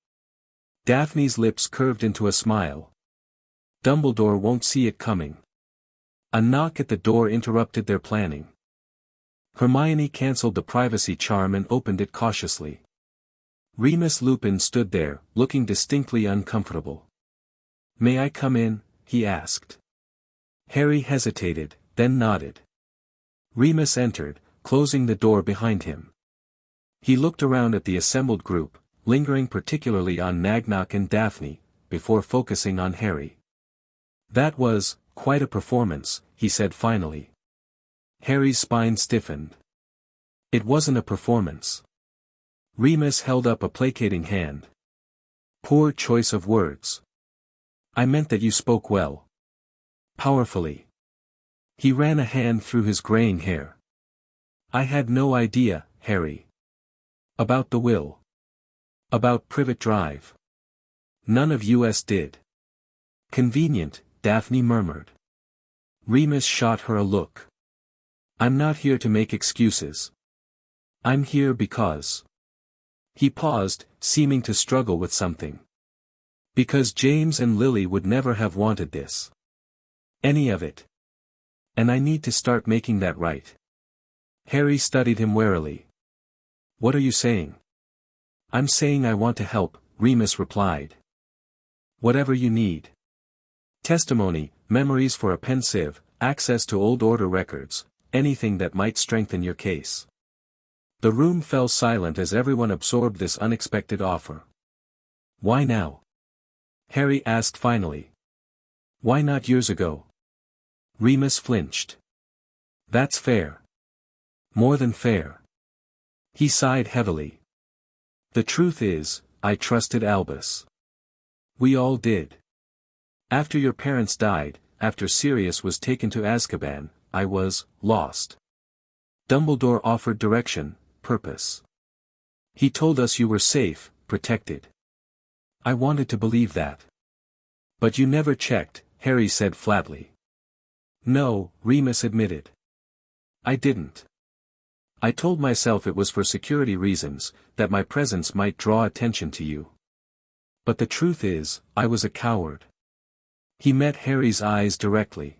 Daphne's lips curved into a smile. Dumbledore won't see it coming. A knock at the door interrupted their planning. Hermione cancelled the privacy charm and opened it cautiously. Remus Lupin stood there, looking distinctly uncomfortable. May I come in? He asked. Harry hesitated, then nodded. Remus entered, closing the door behind him. He looked around at the assembled group, lingering particularly on Nagnok and Daphne, before focusing on Harry. That was, quite a performance, he said finally. Harry's spine stiffened. It wasn't a performance. Remus held up a placating hand. Poor choice of words. I meant that you spoke well. Powerfully. He ran a hand through his graying hair. I had no idea, Harry. About the will. About Privet Drive. None of us did. Convenient, Daphne murmured. Remus shot her a look. I'm not here to make excuses. I'm here because. He paused, seeming to struggle with something. Because James and Lily would never have wanted this. Any of it. And I need to start making that right. Harry studied him warily. What are you saying? I'm saying I want to help, Remus replied. Whatever you need. Testimony, memories for a pensieve, access to old order records, anything that might strengthen your case. The room fell silent as everyone absorbed this unexpected offer. Why now? Harry asked finally. Why not years ago? Remus flinched. That's fair. More than fair. He sighed heavily. The truth is, I trusted Albus. We all did. After your parents died, after Sirius was taken to Azkaban, I was lost. Dumbledore offered direction, purpose. He told us you were safe, protected. I wanted to believe that. But you never checked, Harry said flatly. No, Remus admitted. I didn't. I told myself it was for security reasons, that my presence might draw attention to you. But the truth is, I was a coward. He met Harry's eyes directly.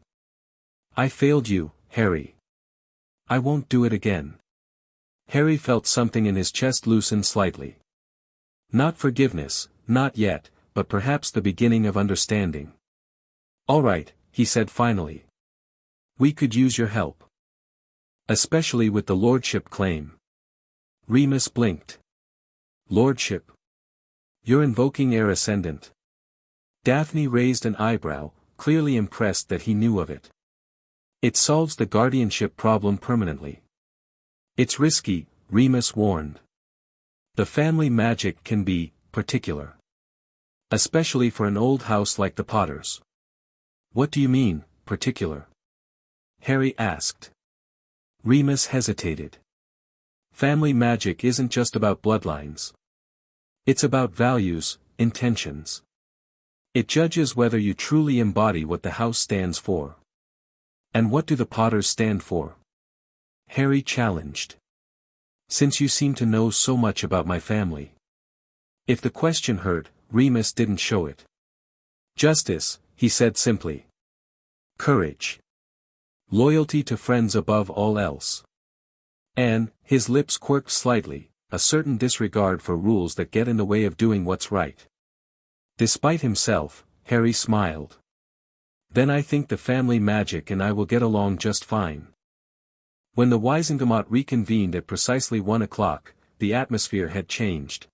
I failed you, Harry. I won't do it again. Harry felt something in his chest loosen slightly. Not forgiveness, not yet, but perhaps the beginning of understanding. All right, he said finally. We could use your help. Especially with the lordship claim. Remus blinked. Lordship? You're invoking heir ascendant. Daphne raised an eyebrow, clearly impressed that he knew of it. It solves the guardianship problem permanently. It's risky, Remus warned. The family magic can be particular. Especially for an old house like the Potters. What do you mean, particular? Harry asked. Remus hesitated. Family magic isn't just about bloodlines. It's about values, intentions. It judges whether you truly embody what the house stands for. And what do the Potters stand for? Harry challenged. Since you seem to know so much about my family. If the question hurt, Remus didn't show it. Justice, he said simply. Courage. Loyalty to friends above all else. And, his lips quirked slightly, a certain disregard for rules that get in the way of doing what's right. Despite himself, Harry smiled. Then I think the family magic and I will get along just fine. When the Wizengamot reconvened at precisely 1 o'clock, the atmosphere had changed.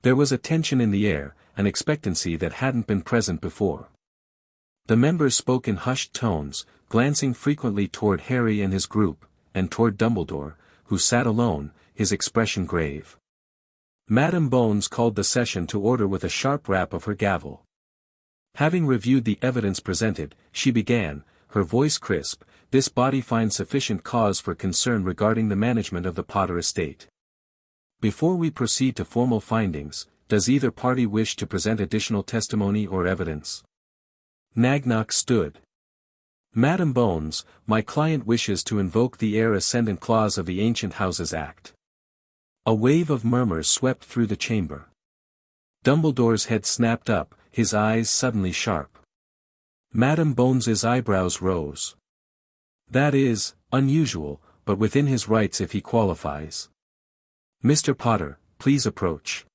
There was a tension in the air, an expectancy that hadn't been present before. The members spoke in hushed tones, glancing frequently toward Harry and his group, and toward Dumbledore, who sat alone, his expression grave. Madame Bones called the session to order with a sharp rap of her gavel. Having reviewed the evidence presented, she began, her voice crisp, this body finds sufficient cause for concern regarding the management of the Potter estate. Before we proceed to formal findings, does either party wish to present additional testimony or evidence? Nagnock stood. Madame Bones, my client wishes to invoke the heir ascendant clause of the Ancient Houses Act. A wave of murmurs swept through the chamber. Dumbledore's head snapped up, his eyes suddenly sharp. Madame Bones's eyebrows rose. That is, unusual, but within his rights if he qualifies. Mr. Potter, please approach.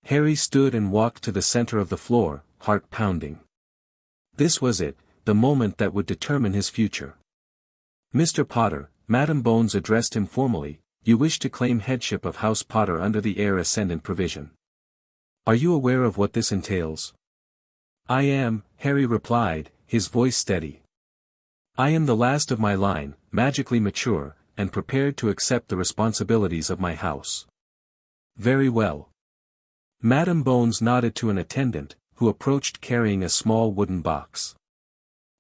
Harry stood and walked to the center of the floor, heart pounding. This was it, the moment that would determine his future. Mr. Potter, Madame Bones addressed him formally, you wish to claim headship of House Potter under the heir ascendant provision. Are you aware of what this entails? I am, Harry replied, his voice steady. I am the last of my line, magically mature, and prepared to accept the responsibilities of my house. Very well. Madame Bones nodded to an attendant, who approached carrying a small wooden box.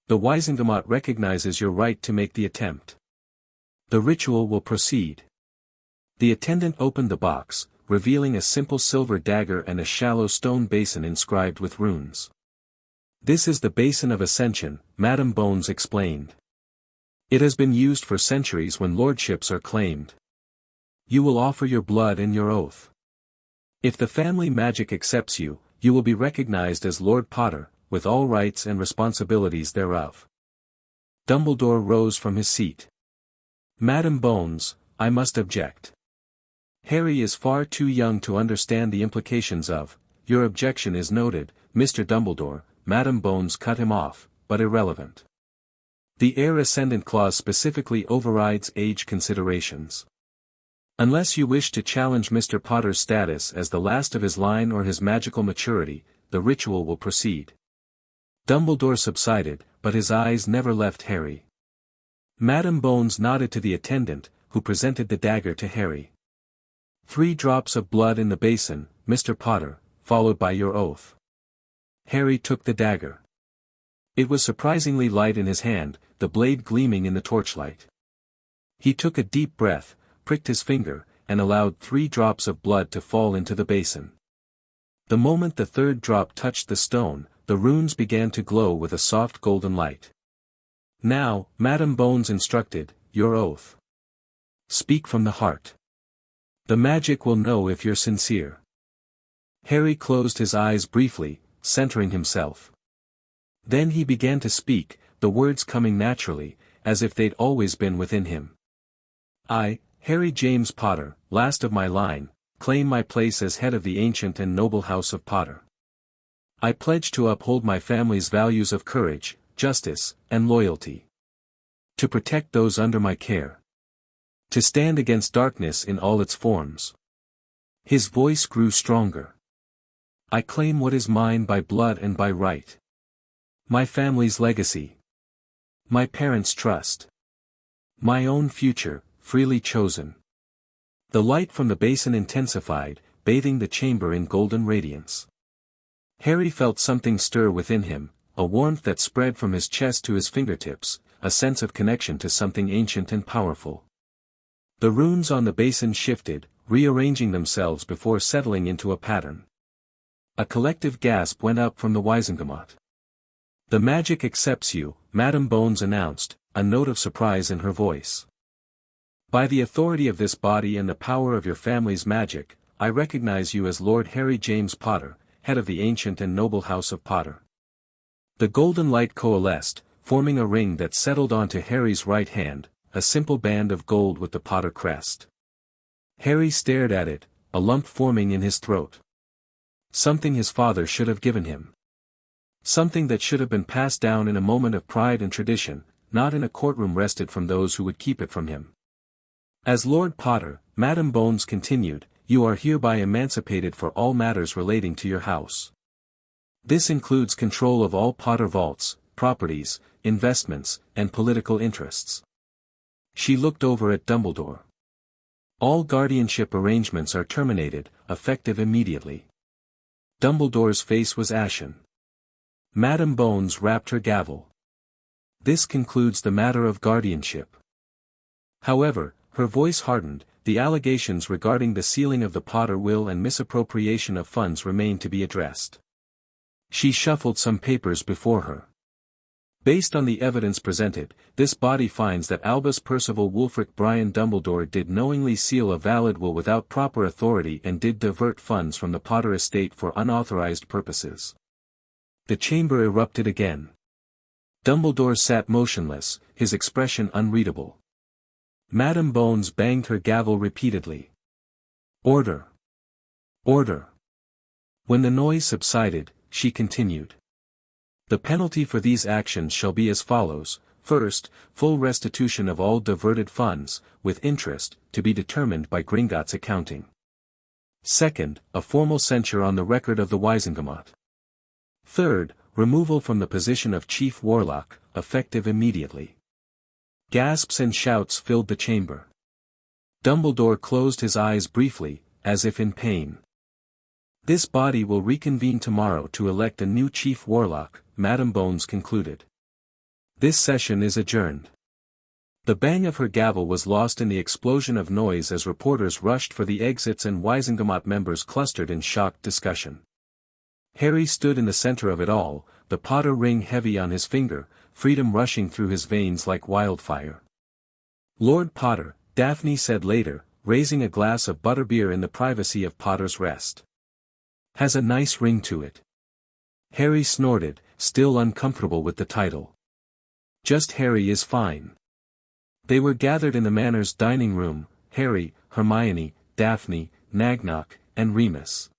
The Wizengamot recognizes your right to make the attempt. The ritual will proceed. The attendant opened the box, revealing a simple silver dagger and a shallow stone basin inscribed with runes. This is the Basin of Ascension, Madame Bones explained. It has been used for centuries when lordships are claimed. You will offer your blood and your oath. If the family magic accepts you, you will be recognized as Lord Potter, with all rights and responsibilities thereof. Dumbledore rose from his seat. Madame Bones, I must object. Harry is far too young to understand the implications of, your objection is noted, Mr. Dumbledore, Madame Bones cut him off, but irrelevant. The heir ascendant clause specifically overrides age considerations. Unless you wish to challenge Mr. Potter's status as the last of his line or his magical maturity, the ritual will proceed. Dumbledore subsided, but his eyes never left Harry. Madame Bones nodded to the attendant, who presented the dagger to Harry. 3 drops of blood in the basin, Mr. Potter, followed by your oath. Harry took the dagger. It was surprisingly light in his hand, the blade gleaming in the torchlight. He took a deep breath, pricked his finger, and allowed 3 drops of blood to fall into the basin. The moment the 3rd drop touched the stone, the runes began to glow with a soft golden light. Now, Madame Bones instructed, your oath. Speak from the heart. The magic will know if you're sincere. Harry closed his eyes briefly, centering himself. Then he began to speak, the words coming naturally, as if they'd always been within him. I, Harry James Potter, last of my line, claim my place as head of the ancient and noble house of Potter. I pledge to uphold my family's values of courage, justice, and loyalty. To protect those under my care. To stand against darkness in all its forms. His voice grew stronger. I claim what is mine by blood and by right. My family's legacy. My parents' trust. My own future, freely chosen. The light from the basin intensified, bathing the chamber in golden radiance. Harry felt something stir within him, a warmth that spread from his chest to his fingertips, a sense of connection to something ancient and powerful. The runes on the basin shifted, rearranging themselves before settling into a pattern. A collective gasp went up from the Wizengamot. The magic accepts you, Madame Bones announced, a note of surprise in her voice. By the authority of this body and the power of your family's magic, I recognize you as Lord Harry James Potter, head of the ancient and noble house of Potter. The golden light coalesced, forming a ring that settled onto Harry's right hand, a simple band of gold with the Potter crest. Harry stared at it, a lump forming in his throat. Something his father should have given him. Something that should have been passed down in a moment of pride and tradition, not in a courtroom wrested from those who would keep it from him. As Lord Potter, Madame Bones continued, you are hereby emancipated for all matters relating to your house. This includes control of all Potter vaults, properties, investments, and political interests. She looked over at Dumbledore. All guardianship arrangements are terminated, effective immediately. Dumbledore's face was ashen. Madame Bones rapped her gavel. This concludes the matter of guardianship. However, her voice hardened, the allegations regarding the sealing of the Potter will and misappropriation of funds remain to be addressed. She shuffled some papers before her. Based on the evidence presented, this body finds that Albus Percival Wulfric Brian Dumbledore did knowingly seal a valid will without proper authority and did divert funds from the Potter estate for unauthorized purposes. The chamber erupted again. Dumbledore sat motionless, his expression unreadable. Madame Bones banged her gavel repeatedly. Order! Order! When the noise subsided, she continued. The penalty for these actions shall be as follows: first, full restitution of all diverted funds, with interest, to be determined by Gringotts accounting. Second, a formal censure on the record of the Wizengamot. Third, removal from the position of Chief Warlock, effective immediately. Gasps and shouts filled the chamber. Dumbledore closed his eyes briefly, as if in pain. This body will reconvene tomorrow to elect a new Chief Warlock, Madame Bones concluded. This session is adjourned. The bang of her gavel was lost in the explosion of noise as reporters rushed for the exits and Wizengamot members clustered in shocked discussion. Harry stood in the center of it all, the Potter ring heavy on his finger, freedom rushing through his veins like wildfire. Lord Potter, Daphne said later, raising a glass of butterbeer in the privacy of Potter's Rest. Has a nice ring to it. Harry snorted, still uncomfortable with the title. Just Harry is fine. They were gathered in the Manor's dining room, Harry, Hermione, Daphne, Nagnock, and Remus.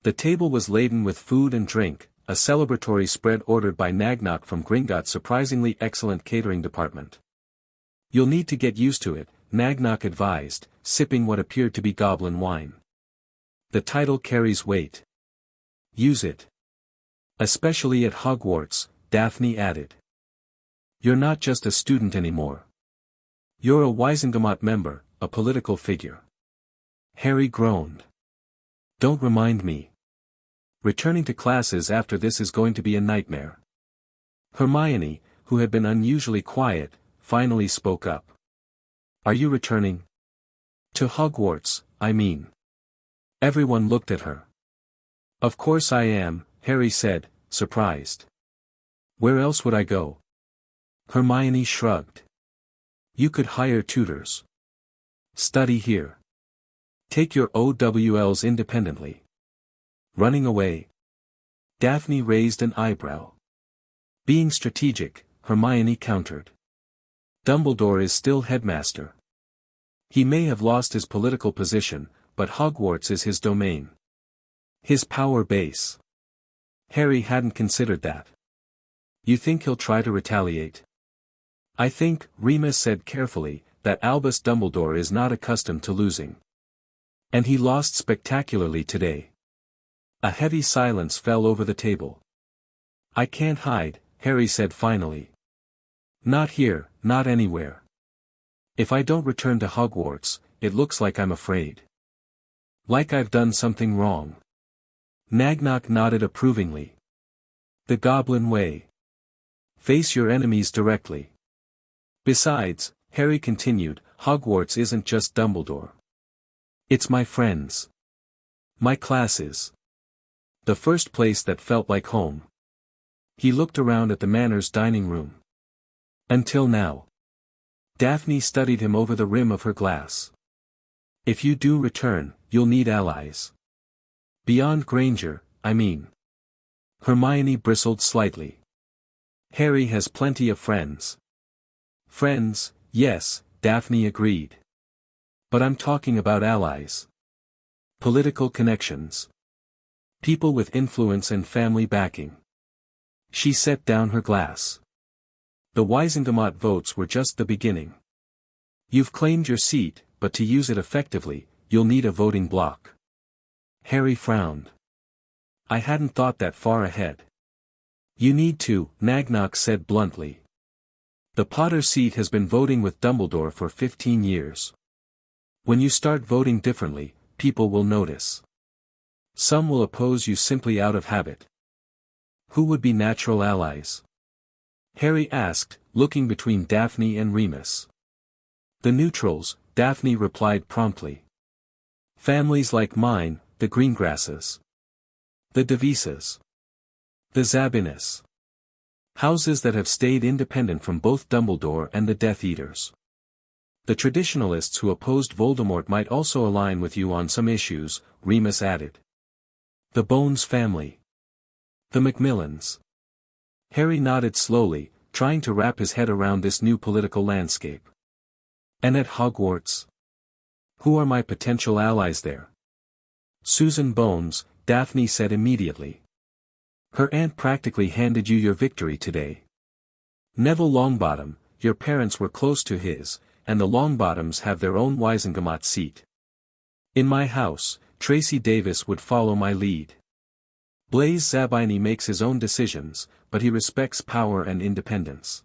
The table was laden with food and drink, a celebratory spread ordered by Nagnok from Gringotts' surprisingly excellent catering department. You'll need to get used to it, Nagnok advised, sipping what appeared to be goblin wine. The title carries weight. Use it. Especially at Hogwarts, Daphne added. You're not just a student anymore. You're a Wizengamot member, a political figure. Harry groaned. Don't remind me. Returning to classes after this is going to be a nightmare. Hermione, who had been unusually quiet, finally spoke up. Are you returning? To Hogwarts, I mean. Everyone looked at her. Of course I am, Harry said, surprised. Where else would I go? Hermione shrugged. You could hire tutors. Study here. Take your OWLs independently. Running away. Daphne raised an eyebrow. Being strategic, Hermione countered. Dumbledore is still headmaster. He may have lost his political position, but Hogwarts is his domain. His power base. Harry hadn't considered that. You think he'll try to retaliate? I think, Remus said carefully, that Albus Dumbledore is not accustomed to losing. And he lost spectacularly today. A heavy silence fell over the table. I can't hide, Harry said finally. Not here, not anywhere. If I don't return to Hogwarts, it looks like I'm afraid. Like I've done something wrong. Nagnok nodded approvingly. The Goblin way. Face your enemies directly. Besides, Harry continued, Hogwarts isn't just Dumbledore. It's my friends. My classes. The first place that felt like home. He looked around at the Manor's dining room. Until now. Daphne studied him over the rim of her glass. If you do return, you'll need allies. Beyond Granger, I mean. Hermione bristled slightly. Harry has plenty of friends. Friends, yes, Daphne agreed. But I'm talking about allies. Political connections. People with influence and family backing. She set down her glass. The Wizengamot votes were just the beginning. You've claimed your seat, but to use it effectively, you'll need a voting bloc. Harry frowned. I hadn't thought that far ahead. You need to, Nagnok said bluntly. The Potter seat has been voting with Dumbledore for 15 years. When you start voting differently, people will notice. Some will oppose you simply out of habit. Who would be natural allies? Harry asked, looking between Daphne and Remus. The neutrals, Daphne replied promptly. Families like mine, the Greengrasses. The Devises. The Zabinas. Houses that have stayed independent from both Dumbledore and the Death Eaters. The traditionalists who opposed Voldemort might also align with you on some issues, Remus added. The Bones family. The Macmillans. Harry nodded slowly, trying to wrap his head around this new political landscape. And at Hogwarts? Who are my potential allies there? Susan Bones, Daphne said immediately. Her aunt practically handed you your victory today. Neville Longbottom, your parents were close to his, and the Longbottoms have their own Wizengamot seat. In my house, Tracy Davis would follow my lead. Blaise Zabini makes his own decisions, but he respects power and independence.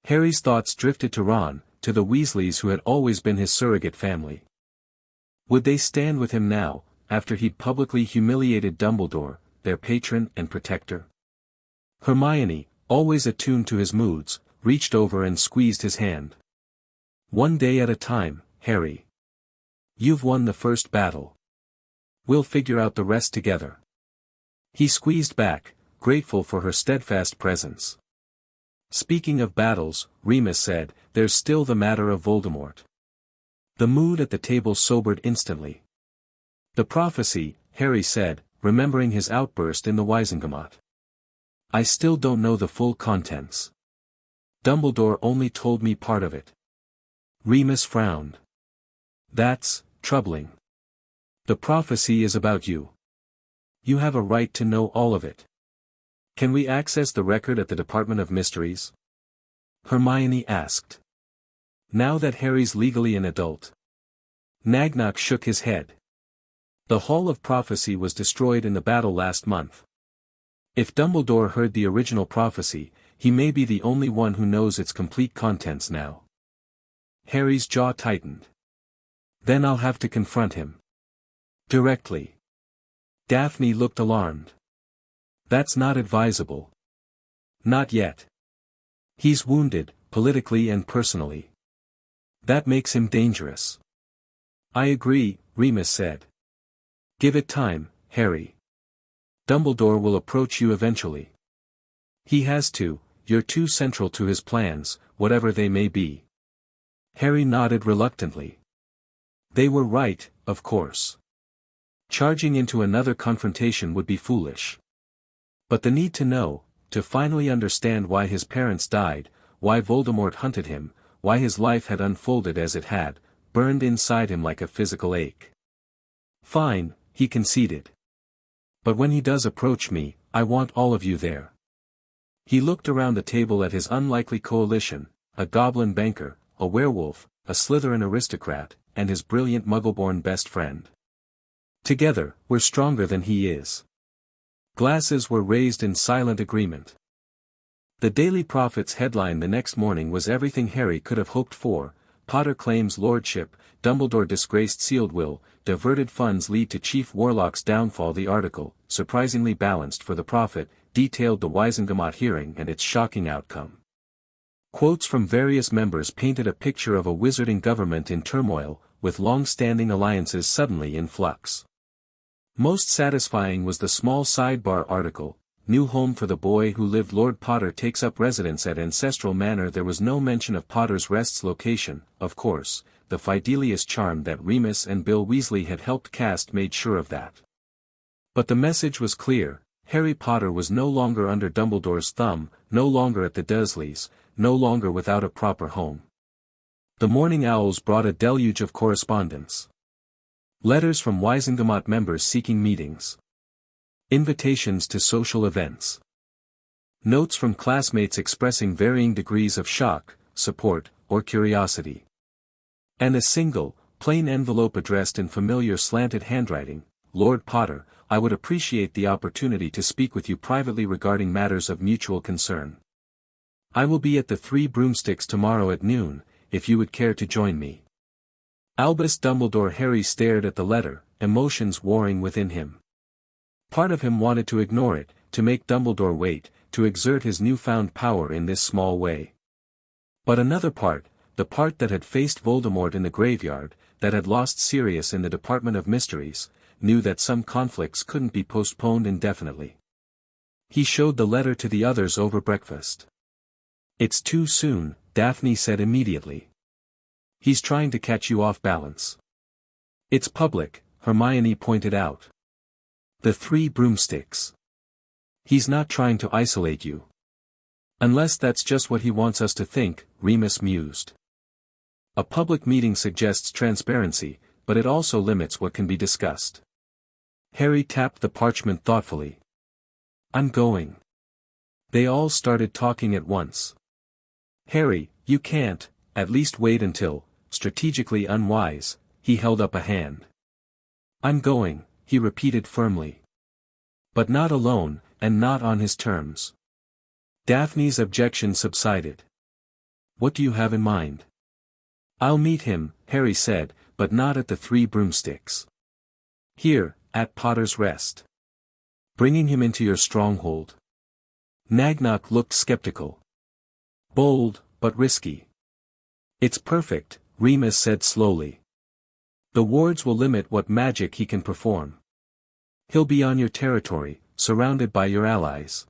Harry's thoughts drifted to Ron, to the Weasleys who had always been his surrogate family. Would they stand with him now, after he'd publicly humiliated Dumbledore, their patron and protector? Hermione, always attuned to his moods, reached over and squeezed his hand. One day at a time, Harry. You've won the first battle. We'll figure out the rest together. He squeezed back, grateful for her steadfast presence. Speaking of battles, Remus said, there's still the matter of Voldemort. The mood at the table sobered instantly. The prophecy, Harry said, remembering his outburst in the Wizengamot. I still don't know the full contents. Dumbledore only told me part of it. Remus frowned. That's troubling. The prophecy is about you. You have a right to know all of it. Can we access the record at the Department of Mysteries? Hermione asked. Now that Harry's legally an adult. Nagnak shook his head. The Hall of Prophecy was destroyed in the battle last month. If Dumbledore heard the original prophecy, he may be the only one who knows its complete contents now. Harry's jaw tightened. Then I'll have to confront him. Directly. Daphne looked alarmed. That's not advisable. Not yet. He's wounded, politically and personally. That makes him dangerous. I agree, Remus said. Give it time, Harry. Dumbledore will approach you eventually. He has to, you're too central to his plans, whatever they may be. Harry nodded reluctantly. They were right, of course. Charging into another confrontation would be foolish. But the need to know, to finally understand why his parents died, why Voldemort hunted him, why his life had unfolded as it had, burned inside him like a physical ache. Fine, he conceded. But when he does approach me, I want all of you there. He looked around the table at his unlikely coalition, a goblin banker, a werewolf, a Slytherin aristocrat, and his brilliant Muggle-born best friend. Together, we're stronger than he is. Glasses were raised in silent agreement. The Daily Prophet's headline the next morning was everything Harry could have hoped for: Potter claims lordship, Dumbledore disgraced sealed will, diverted funds lead to Chief Warlock's downfall. The article, surprisingly balanced for the Prophet, detailed the Wizengamot hearing and its shocking outcome. Quotes from various members painted a picture of a wizarding government in turmoil, with long-standing alliances suddenly in flux. Most satisfying was the small sidebar article, New Home for the Boy Who Lived. Lord Potter takes up residence at Ancestral Manor. There was no mention of Potter's Rest's location, of course. The Fidelius charm that Remus and Bill Weasley had helped cast made sure of that. But the message was clear: Harry Potter was no longer under Dumbledore's thumb, no longer at the Dursleys, no longer without a proper home. The Morning Owls brought a deluge of correspondence. Letters from Wizengamot members seeking meetings. Invitations to social events. Notes from classmates expressing varying degrees of shock, support, or curiosity. And a single, plain envelope addressed in familiar slanted handwriting: Lord Potter, I would appreciate the opportunity to speak with you privately regarding matters of mutual concern. I will be at the Three Broomsticks tomorrow at noon, if you would care to join me. Albus Dumbledore. Harry stared at the letter, emotions warring within him. Part of him wanted to ignore it, to make Dumbledore wait, to exert his newfound power in this small way. But another part, the part that had faced Voldemort in the graveyard, that had lost Sirius in the Department of Mysteries, knew that some conflicts couldn't be postponed indefinitely. He showed the letter to the others over breakfast. It's too soon, Daphne said immediately. He's trying to catch you off balance. It's public, Hermione pointed out. The Three Broomsticks. He's not trying to isolate you. Unless that's just what he wants us to think, Remus mused. A public meeting suggests transparency, but it also limits what can be discussed. Harry tapped the parchment thoughtfully. I'm going. They all started talking at once. Harry, you can't, at least wait until, strategically unwise, he held up a hand. I'm going, he repeated firmly. But not alone, and not on his terms. Daphne's objection subsided. What do you have in mind? I'll meet him, Harry said, but not at the Three Broomsticks. Here, at Potter's Rest. Bringing him into your stronghold. Nagnak looked skeptical. Bold, but risky. It's perfect, Remus said slowly. The wards will limit what magic he can perform. He'll be on your territory, surrounded by your allies.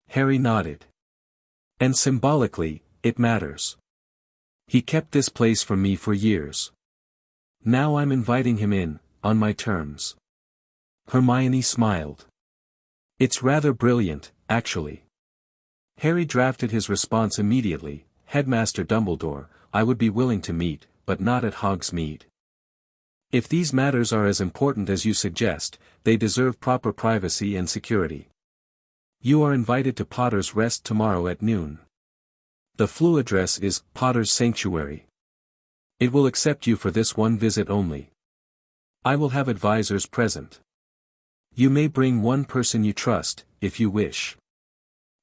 Harry nodded. And symbolically, it matters. He kept this place from me for years. Now I'm inviting him in, on my terms. Hermione smiled. It's rather brilliant, actually. Harry drafted his response immediately: Headmaster Dumbledore, I would be willing to meet, but not at Hogsmeade. If these matters are as important as you suggest, they deserve proper privacy and security. You are invited to Potter's Rest tomorrow at noon. The Floo address is Potter's Sanctuary. It will accept you for this one visit only. I will have advisors present. You may bring one person you trust, if you wish.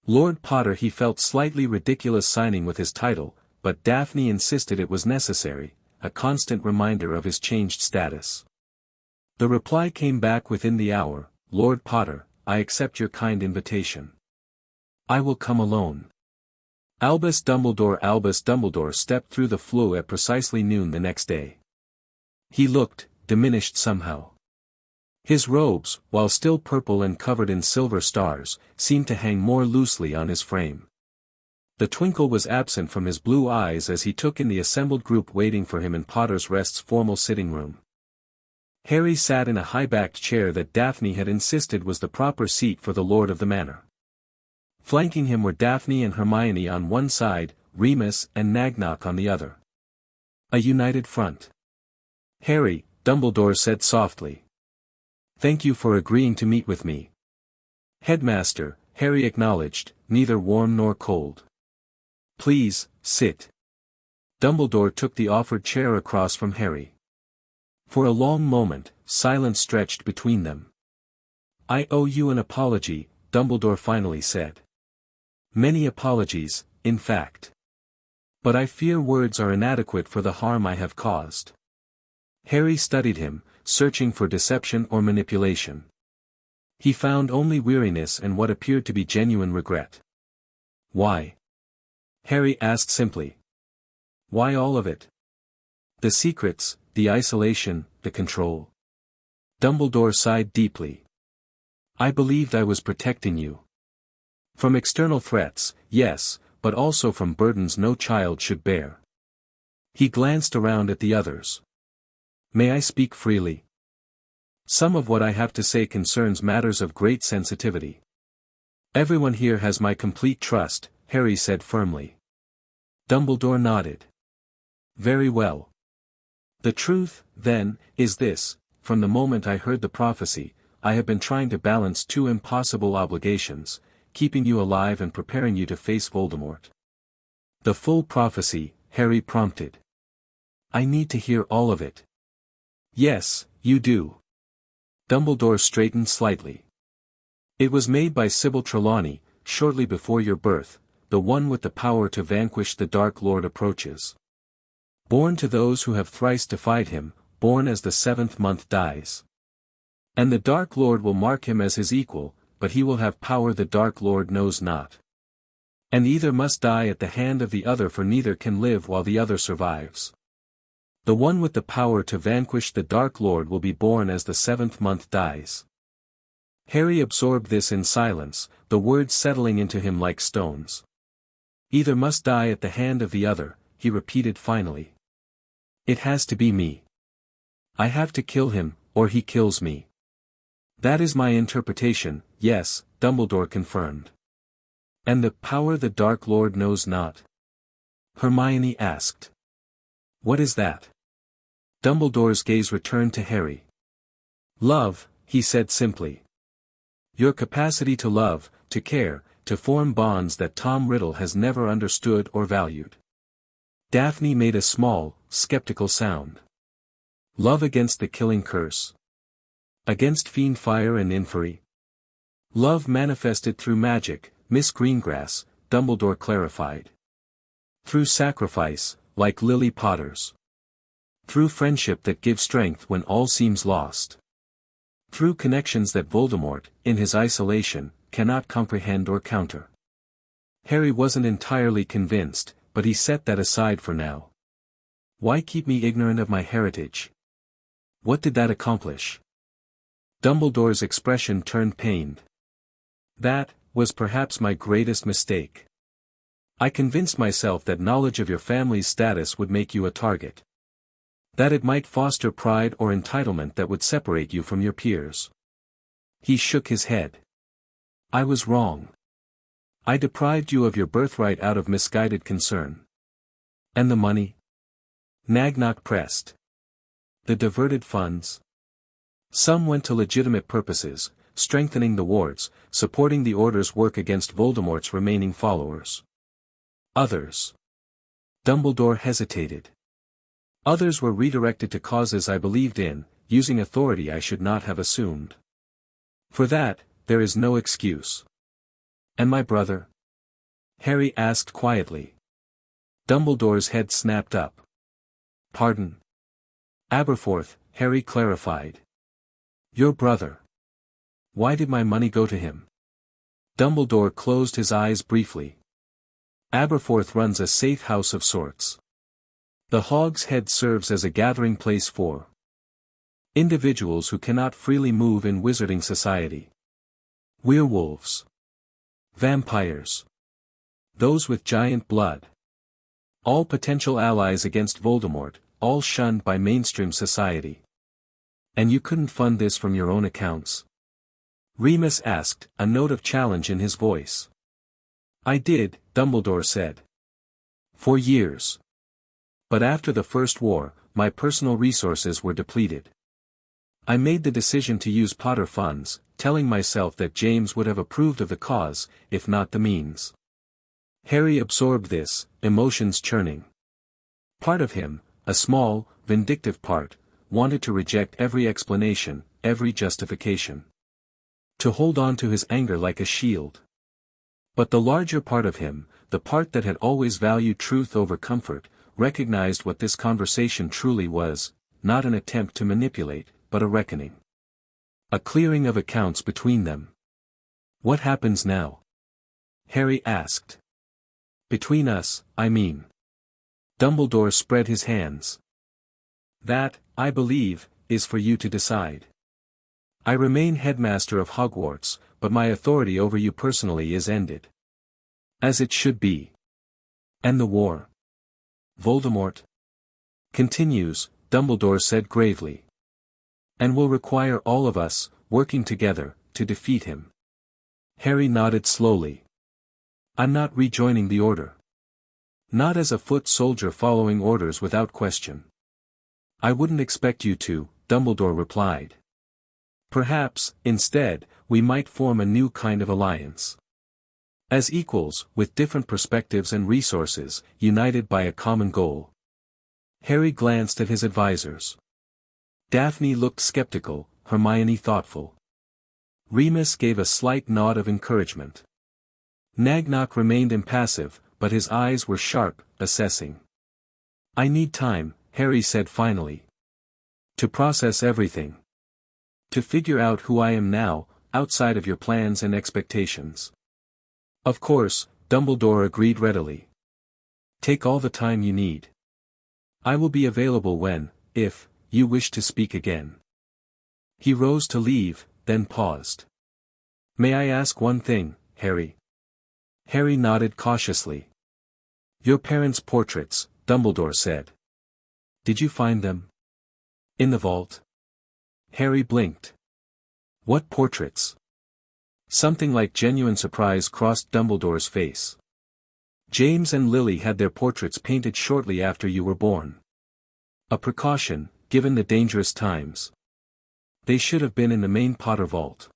Lord Potter. He felt slightly ridiculous signing with his title, but Daphne insisted it was necessary, a constant reminder of his changed status. The reply came back within the hour: Lord Potter, I accept your kind invitation. I will come alone. Albus Dumbledore stepped through the Floo at precisely noon the next day. He looked diminished somehow. His robes, while still purple and covered in silver stars, seemed to hang more loosely on his frame. The twinkle was absent from his blue eyes as he took in the assembled group waiting for him in Potter's Rest's formal sitting room. Harry sat in a high-backed chair that Daphne had insisted was the proper seat for the lord of the manor. Flanking him were Daphne and Hermione on one side, Remus and Nagnock on the other. A united front. Harry, Dumbledore said softly. Thank you for agreeing to meet with me. Headmaster, Harry acknowledged, neither warm nor cold. Please, sit. Dumbledore took the offered chair across from Harry. For a long moment, silence stretched between them. I owe you an apology, Dumbledore finally said. Many apologies, in fact. But I fear words are inadequate for the harm I have caused. Harry studied him, searching for deception or manipulation. He found only weariness and what appeared to be genuine regret. Why? Harry asked simply. Why all of it? The secrets, the isolation, the control. Dumbledore sighed deeply. I believed I was protecting you. From external threats, yes, but also from burdens no child should bear. He glanced around at the others. May I speak freely? Some of what I have to say concerns matters of great sensitivity. Everyone here has my complete trust, Harry said firmly. Dumbledore nodded. Very well. The truth, then, is this: from the moment I heard the prophecy, I have been trying to balance two impossible obligations, keeping you alive and preparing you to face Voldemort. The full prophecy, Harry prompted. I need to hear all of it. Yes, you do. Dumbledore straightened slightly. It was made by Sybil Trelawney, shortly before your birth, the one with the power to vanquish the Dark Lord approaches. Born to those who have thrice defied him, born as the seventh month dies. And the Dark Lord will mark him as his equal, but he will have power the Dark Lord knows not. And either must die at the hand of the other, for neither can live while the other survives. The one with the power to vanquish the Dark Lord will be born as the seventh month dies. Harry absorbed this in silence, the words settling into him like stones. Either must die at the hand of the other, he repeated finally. It has to be me. I have to kill him, or he kills me. That is my interpretation, yes, Dumbledore confirmed. And the power the Dark Lord knows not? Hermione asked. What is that? Dumbledore's gaze returned to Harry. Love, he said simply. Your capacity to love, to care, to form bonds that Tom Riddle has never understood or valued. Daphne made a small, skeptical sound. Love against the killing curse. Against fiend fire and inferi. Love manifested through magic, Miss Greengrass, Dumbledore clarified. Through sacrifice, like Lily Potter's. Through friendship that gives strength when all seems lost. Through connections that Voldemort, in his isolation, cannot comprehend or counter. Harry wasn't entirely convinced, but he set that aside for now. Why keep me ignorant of my heritage? What did that accomplish? Dumbledore's expression turned pained. That was perhaps my greatest mistake. I convinced myself that knowledge of your family's status would make you a target. That it might foster pride or entitlement that would separate you from your peers. He shook his head. I was wrong. I deprived you of your birthright out of misguided concern. And the money? Nagnock pressed. The diverted funds? Some went to legitimate purposes, strengthening the wards, supporting the Order's work against Voldemort's remaining followers. Others. Dumbledore hesitated. Others were redirected to causes I believed in, using authority I should not have assumed. For that, there is no excuse. And my brother? Harry asked quietly. Dumbledore's head snapped up. Pardon? Aberforth, Harry clarified. Your brother. Why did my money go to him? Dumbledore closed his eyes briefly. Aberforth runs a safe house of sorts. The Hog's Head serves as a gathering place for individuals who cannot freely move in wizarding society. Werewolves. Vampires. Those with giant blood. All potential allies against Voldemort, all shunned by mainstream society. And you couldn't fund this from your own accounts? Remus asked, a note of challenge in his voice. I did, Dumbledore said. For years. But after the First War, my personal resources were depleted. I made the decision to use Potter funds, telling myself that James would have approved of the cause, if not the means. Harry absorbed this, emotions churning. Part of him, a small, vindictive part, wanted to reject every explanation, every justification. To hold on to his anger like a shield. But the larger part of him, the part that had always valued truth over comfort, recognized what this conversation truly was, not an attempt to manipulate, but a reckoning. A clearing of accounts between them. What happens now? Harry asked. Between us, I mean. Dumbledore spread his hands. That, I believe, is for you to decide. I remain headmaster of Hogwarts, but my authority over you personally is ended. As it should be. And the war? Voldemort continues, Dumbledore said gravely. And will require all of us, working together, to defeat him. Harry nodded slowly. I'm not rejoining the Order. Not as a foot soldier following orders without question. I wouldn't expect you to, Dumbledore replied. Perhaps, instead, we might form a new kind of alliance. As equals, with different perspectives and resources, united by a common goal. Harry glanced at his advisors. Daphne looked skeptical, Hermione thoughtful. Remus gave a slight nod of encouragement. Nagnock remained impassive, but his eyes were sharp, assessing. I need time, Harry said finally. To process everything. To figure out who I am now, outside of your plans and expectations. Of course, Dumbledore agreed readily. Take all the time you need. I will be available when, if, you wish to speak again. He rose to leave, then paused. May I ask one thing, Harry? Harry nodded cautiously. Your parents' portraits, Dumbledore said. Did you find them? In the vault? Harry blinked. What portraits? Something like genuine surprise crossed Dumbledore's face. James and Lily had their portraits painted shortly after you were born. A precaution, given the dangerous times. They should have been in the main Potter vault.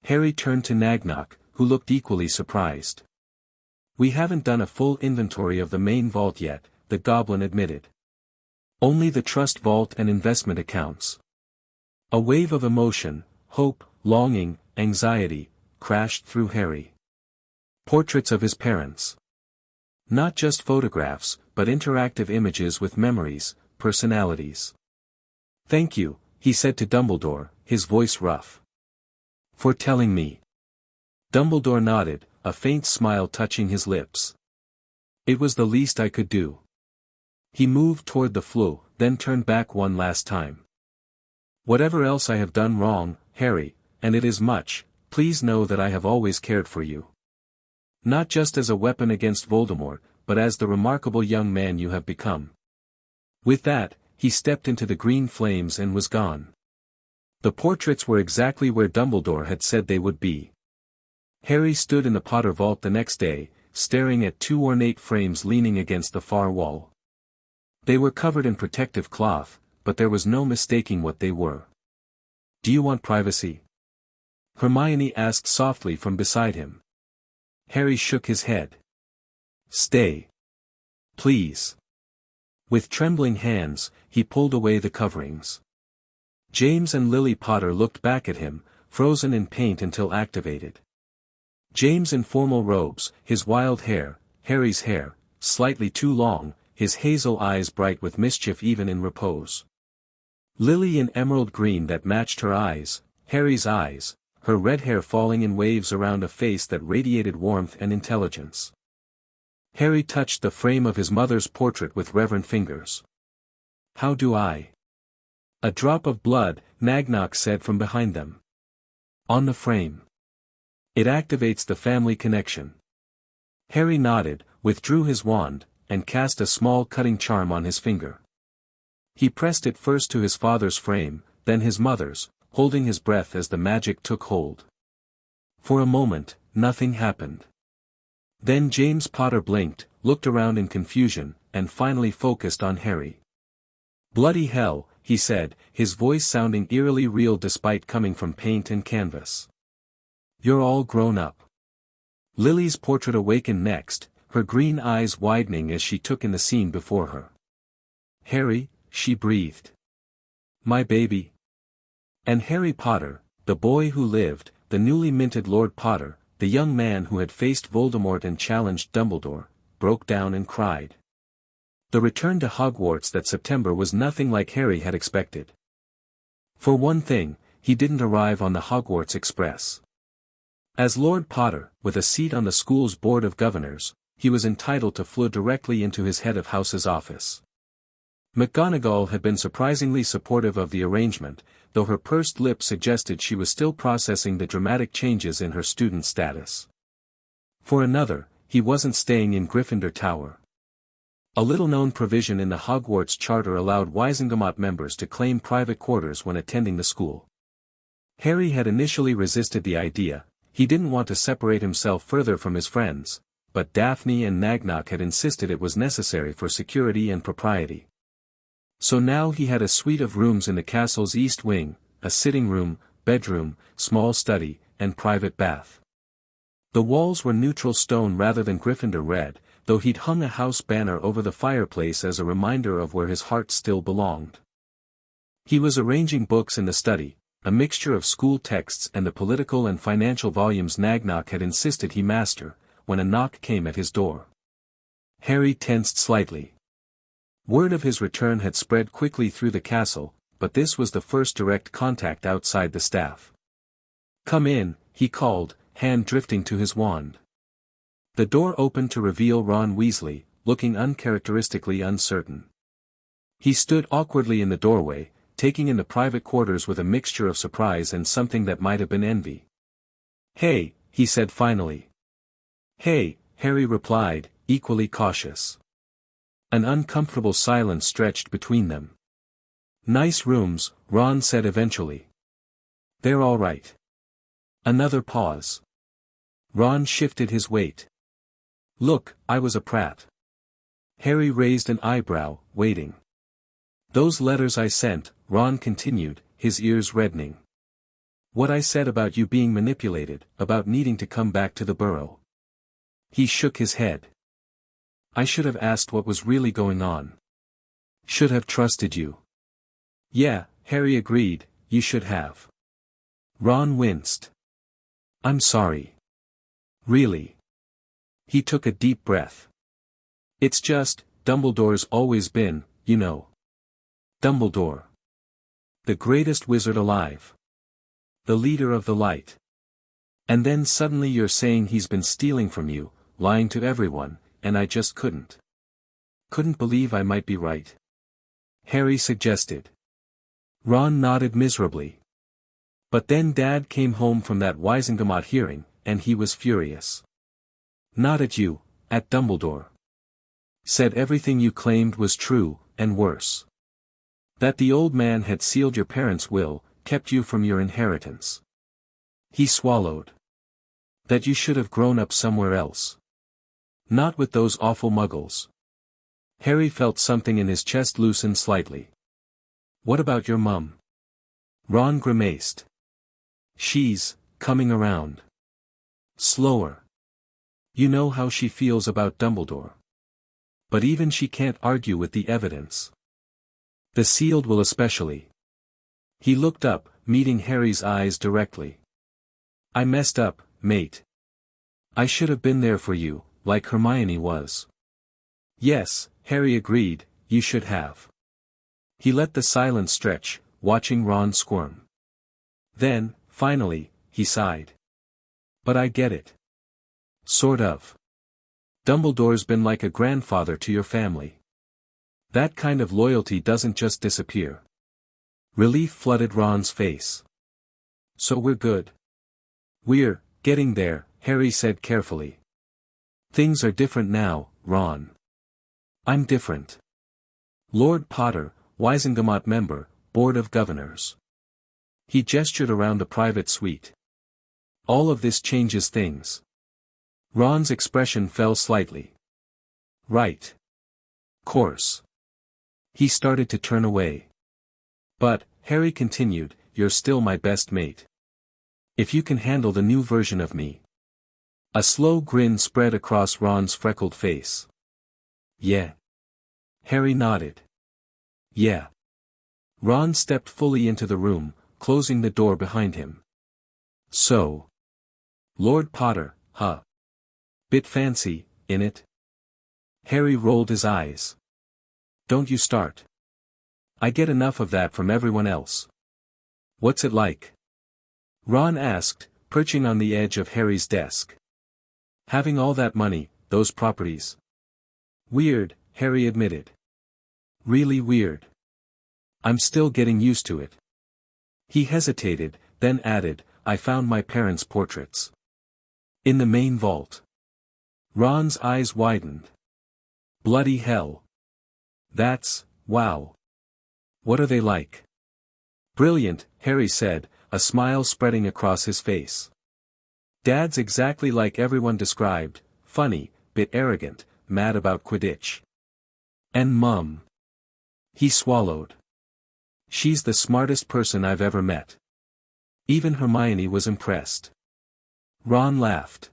Harry turned to Nagnock, who looked equally surprised. We haven't done a full inventory of the main vault yet, the Goblin admitted. Only the trust vault and investment accounts. A wave of emotion, hope, longing, anxiety, crashed through Harry. Portraits of his parents. Not just photographs, but interactive images with memories, personalities. Thank you, he said to Dumbledore, his voice rough. For telling me. Dumbledore nodded, a faint smile touching his lips. It was the least I could do. He moved toward the flue, then turned back one last time. Whatever else I have done wrong, Harry, and it is much, please know that I have always cared for you. Not just as a weapon against Voldemort, but as the remarkable young man you have become. With that, he stepped into the green flames and was gone. The portraits were exactly where Dumbledore had said they would be. Harry stood in the Potter vault the next day, staring at two ornate frames leaning against the far wall. They were covered in protective cloth, but there was no mistaking what they were. Do you want privacy? Hermione asked softly from beside him. Harry shook his head. Stay. Please. With trembling hands, he pulled away the coverings. James and Lily Potter looked back at him, frozen in paint until activated. James in formal robes, his wild hair, Harry's hair, slightly too long, his hazel eyes bright with mischief even in repose. Lily in emerald green that matched her eyes, Harry's eyes, her red hair falling in waves around a face that radiated warmth and intelligence. Harry touched the frame of his mother's portrait with reverent fingers. How do I? A drop of blood, Nagnok said from behind them. On the frame. It activates the family connection. Harry nodded, withdrew his wand, and cast a small cutting charm on his finger. He pressed it first to his father's frame, then his mother's, holding his breath as the magic took hold. For a moment, nothing happened. Then James Potter blinked, looked around in confusion, and finally focused on Harry. Bloody hell, he said, his voice sounding eerily real despite coming from paint and canvas. You're all grown up. Lily's portrait awakened next, her green eyes widening as she took in the scene before her. Harry, she breathed. My baby. And Harry Potter, the boy who lived, the newly minted Lord Potter, the young man who had faced Voldemort and challenged Dumbledore, broke down and cried. The return to Hogwarts that September was nothing like Harry had expected. For one thing, he didn't arrive on the Hogwarts Express. As Lord Potter, with a seat on the school's board of governors, he was entitled to fly directly into his head of house's office. McGonagall had been surprisingly supportive of the arrangement, though her pursed lips suggested she was still processing the dramatic changes in her student status. For another, he wasn't staying in Gryffindor Tower. A little-known provision in the Hogwarts Charter allowed Wizengamot members to claim private quarters when attending the school. Harry had initially resisted the idea, he didn't want to separate himself further from his friends, but Daphne and Nagnok had insisted it was necessary for security and propriety. So now he had a suite of rooms in the castle's east wing, a sitting room, bedroom, small study, and private bath. The walls were neutral stone rather than Gryffindor red, though he'd hung a house banner over the fireplace as a reminder of where his heart still belonged. He was arranging books in the study, a mixture of school texts and the political and financial volumes Nagnok had insisted he master, when a knock came at his door. Harry tensed slightly. Word of his return had spread quickly through the castle, but this was the first direct contact outside the staff. Come in, he called, hand drifting to his wand. The door opened to reveal Ron Weasley, looking uncharacteristically uncertain. He stood awkwardly in the doorway, taking in the private quarters with a mixture of surprise and something that might have been envy. Hey, he said finally. Hey, Harry replied, equally cautious. An uncomfortable silence stretched between them. Nice rooms, Ron said eventually. They're all right. Another pause. Ron shifted his weight. Look, I was a prat. Harry raised an eyebrow, waiting. Those letters I sent, Ron continued, his ears reddening. What I said about you being manipulated, about needing to come back to the burrow. He shook his head. I should have asked what was really going on. Should have trusted you. Yeah, Harry agreed, you should have. Ron winced. I'm sorry. Really. He took a deep breath. It's just, Dumbledore's always been, you know. Dumbledore. The greatest wizard alive. The leader of the light. And then suddenly you're saying he's been stealing from you, lying to everyone, and I just couldn't. Couldn't believe I might be right. Harry suggested. Ron nodded miserably. But then Dad came home from that Wizengamot hearing, and he was furious. Not at you, at Dumbledore. Said everything you claimed was true, and worse. That the old man had sealed your parents' will, kept you from your inheritance. He swallowed. That you should have grown up somewhere else. Not with those awful muggles. Harry felt something in his chest loosen slightly. What about your mum? Ron grimaced. She's coming around. Slower. You know how she feels about Dumbledore. But even she can't argue with the evidence. The sealed will especially. He looked up, meeting Harry's eyes directly. I messed up, mate. I should have been there for you, like Hermione was. Yes, Harry agreed, you should have. He let the silence stretch, watching Ron squirm. Then, finally, he sighed. But I get it. Sort of. Dumbledore's been like a grandfather to your family. That kind of loyalty doesn't just disappear. Relief flooded Ron's face. So we're good. We're getting there, Harry said carefully. Things are different now, Ron. I'm different. Lord Potter, Wizengamot member, Board of Governors. He gestured around the private suite. All of this changes things. Ron's expression fell slightly. Right. Course. He started to turn away. But, Harry continued, you're still my best mate. If you can handle the new version of me. A slow grin spread across Ron's freckled face. Yeah. Harry nodded. Yeah. Ron stepped fully into the room, closing the door behind him. So. Lord Potter, huh? Bit fancy, innit? Harry rolled his eyes. Don't you start. I get enough of that from everyone else. What's it like? Ron asked, perching on the edge of Harry's desk. Having all that money, those properties. Weird, Harry admitted. Really weird. I'm still getting used to it. He hesitated, then added, I found my parents' portraits. In the main vault. Ron's eyes widened. Bloody hell. That's, wow. What are they like? Brilliant, Harry said, a smile spreading across his face. Dad's exactly like everyone described, funny, bit arrogant, mad about Quidditch. And Mum. He swallowed. She's the smartest person I've ever met. Even Hermione was impressed. Ron laughed.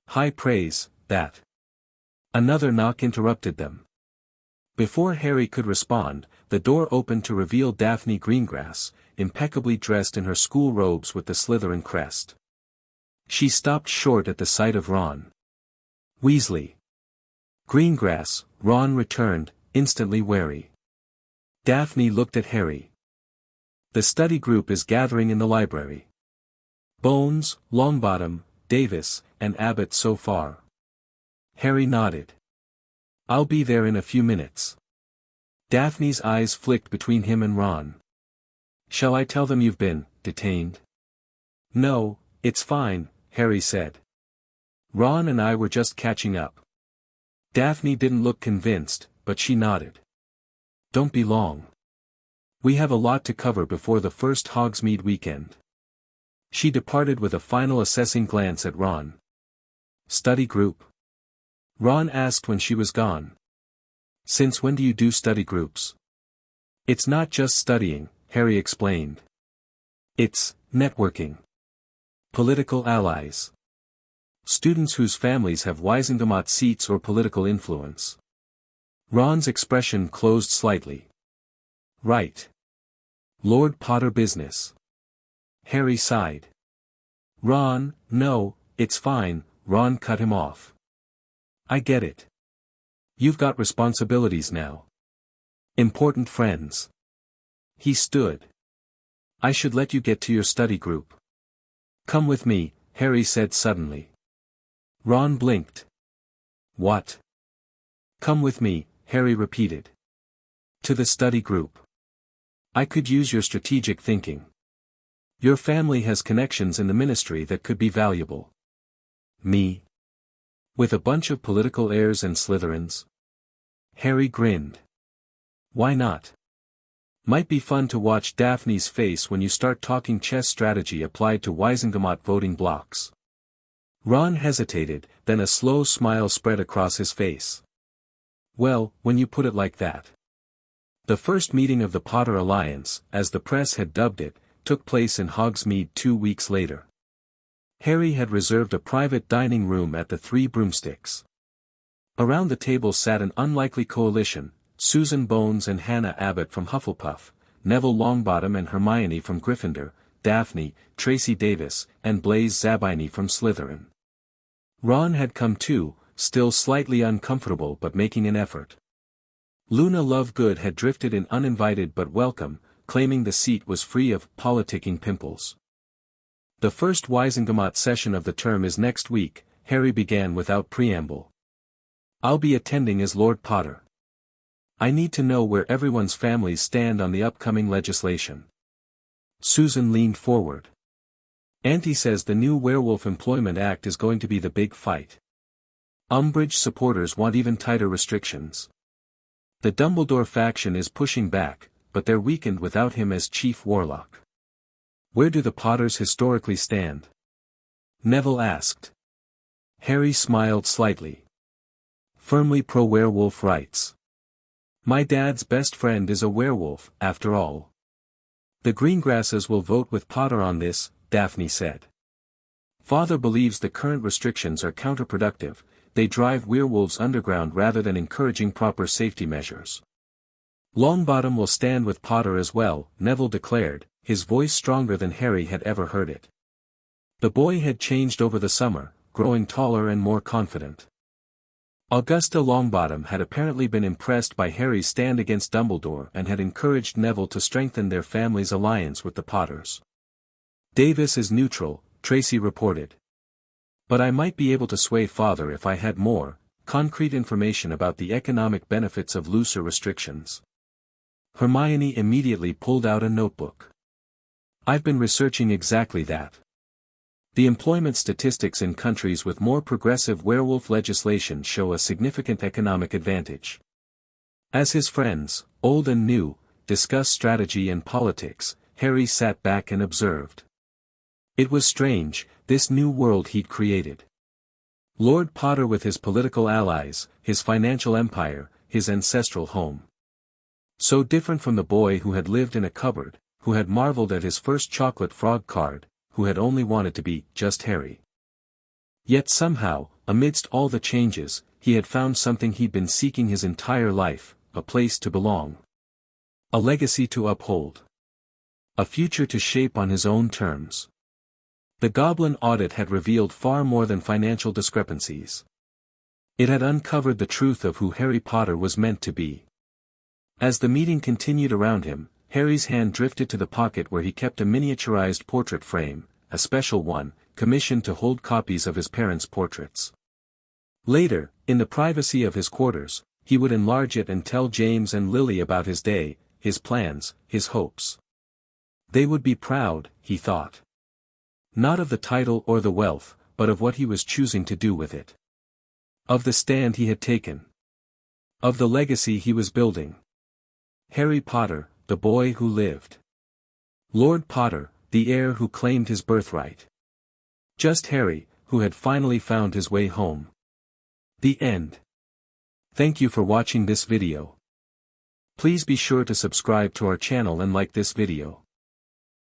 High praise, that. Another knock interrupted them. Before Harry could respond, the door opened to reveal Daphne Greengrass, impeccably dressed in her school robes with the Slytherin crest. She stopped short at the sight of Ron. Weasley. Greengrass, Ron returned, instantly wary. Daphne looked at Harry. The study group is gathering in the library. Bones, Longbottom, Davis, and Abbott so far. Harry nodded. I'll be there in a few minutes. Daphne's eyes flicked between him and Ron. Shall I tell them you've been detained? No, it's fine, Harry said. Ron and I were just catching up. Daphne didn't look convinced, but she nodded. Don't be long. We have a lot to cover before the first Hogsmeade weekend. She departed with a final assessing glance at Ron. Study group? Ron asked when she was gone. Since when do you do study groups? It's not just studying, Harry explained. It's networking. Political allies. Students whose families have Wizengamot seats or political influence. Ron's expression closed slightly. Right. Lord Potter business. Harry sighed. Ron, no, it's fine, Ron cut him off. I get it. You've got responsibilities now. Important friends. He stood. I should let you get to your study group. Come with me, Harry said suddenly. Ron blinked. What? Come with me, Harry repeated. To the study group. I could use your strategic thinking. Your family has connections in the ministry that could be valuable. Me? With a bunch of political heirs and Slytherins? Harry grinned. Why not? Might be fun to watch Daphne's face when you start talking chess strategy applied to Wizengamot voting blocks. Ron hesitated, then a slow smile spread across his face. Well, when you put it like that. The first meeting of the Potter Alliance, as the press had dubbed it, took place in Hogsmeade 2 weeks later. Harry had reserved a private dining room at the Three Broomsticks. Around the table sat an unlikely coalition: Susan Bones and Hannah Abbott from Hufflepuff, Neville Longbottom and Hermione from Gryffindor, Daphne, Tracy Davis, and Blaise Zabini from Slytherin. Ron had come too, still slightly uncomfortable but making an effort. Luna Lovegood had drifted in uninvited but welcome, claiming the seat was free of politicking pimples. The first Wizengamot session of the term is next week, Harry began without preamble. I'll be attending as Lord Potter. I need to know where everyone's families stand on the upcoming legislation. Susan leaned forward. Auntie says the new Werewolf Employment Act is going to be the big fight. Umbridge supporters want even tighter restrictions. The Dumbledore faction is pushing back, but they're weakened without him as chief warlock. Where do the Potters historically stand? Neville asked. Harry smiled slightly. Firmly pro-werewolf rights. My dad's best friend is a werewolf, after all. The Greengrasses will vote with Potter on this, Daphne said. Father believes the current restrictions are counterproductive, they drive werewolves underground rather than encouraging proper safety measures. Longbottom will stand with Potter as well, Neville declared, his voice stronger than Harry had ever heard it. The boy had changed over the summer, growing taller and more confident. Augusta Longbottom had apparently been impressed by Harry's stand against Dumbledore and had encouraged Neville to strengthen their family's alliance with the Potters. Davis is neutral, Tracy reported. But I might be able to sway Father if I had more concrete information about the economic benefits of looser restrictions. Hermione immediately pulled out a notebook. I've been researching exactly that. The employment statistics in countries with more progressive werewolf legislation show a significant economic advantage. As his friends, old and new, discussed strategy and politics, Harry sat back and observed. It was strange, this new world he'd created. Lord Potter with his political allies, his financial empire, his ancestral home. So different from the boy who had lived in a cupboard, who had marveled at his first chocolate frog card, who had only wanted to be just Harry. Yet somehow, amidst all the changes, he had found something he'd been seeking his entire life, a place to belong. A legacy to uphold. A future to shape on his own terms. The Goblin audit had revealed far more than financial discrepancies. It had uncovered the truth of who Harry Potter was meant to be. As the meeting continued around him, Harry's hand drifted to the pocket where he kept a miniaturized portrait frame, a special one, commissioned to hold copies of his parents' portraits. Later, in the privacy of his quarters, he would enlarge it and tell James and Lily about his day, his plans, his hopes. They would be proud, he thought. Not of the title or the wealth, but of what he was choosing to do with it. Of the stand he had taken. Of the legacy he was building. Harry Potter, the boy who lived. Lord Potter, the heir who claimed his birthright. Just Harry, who had finally found his way home. The end. Thank you for watching this video. Please be sure to subscribe to our channel and like this video.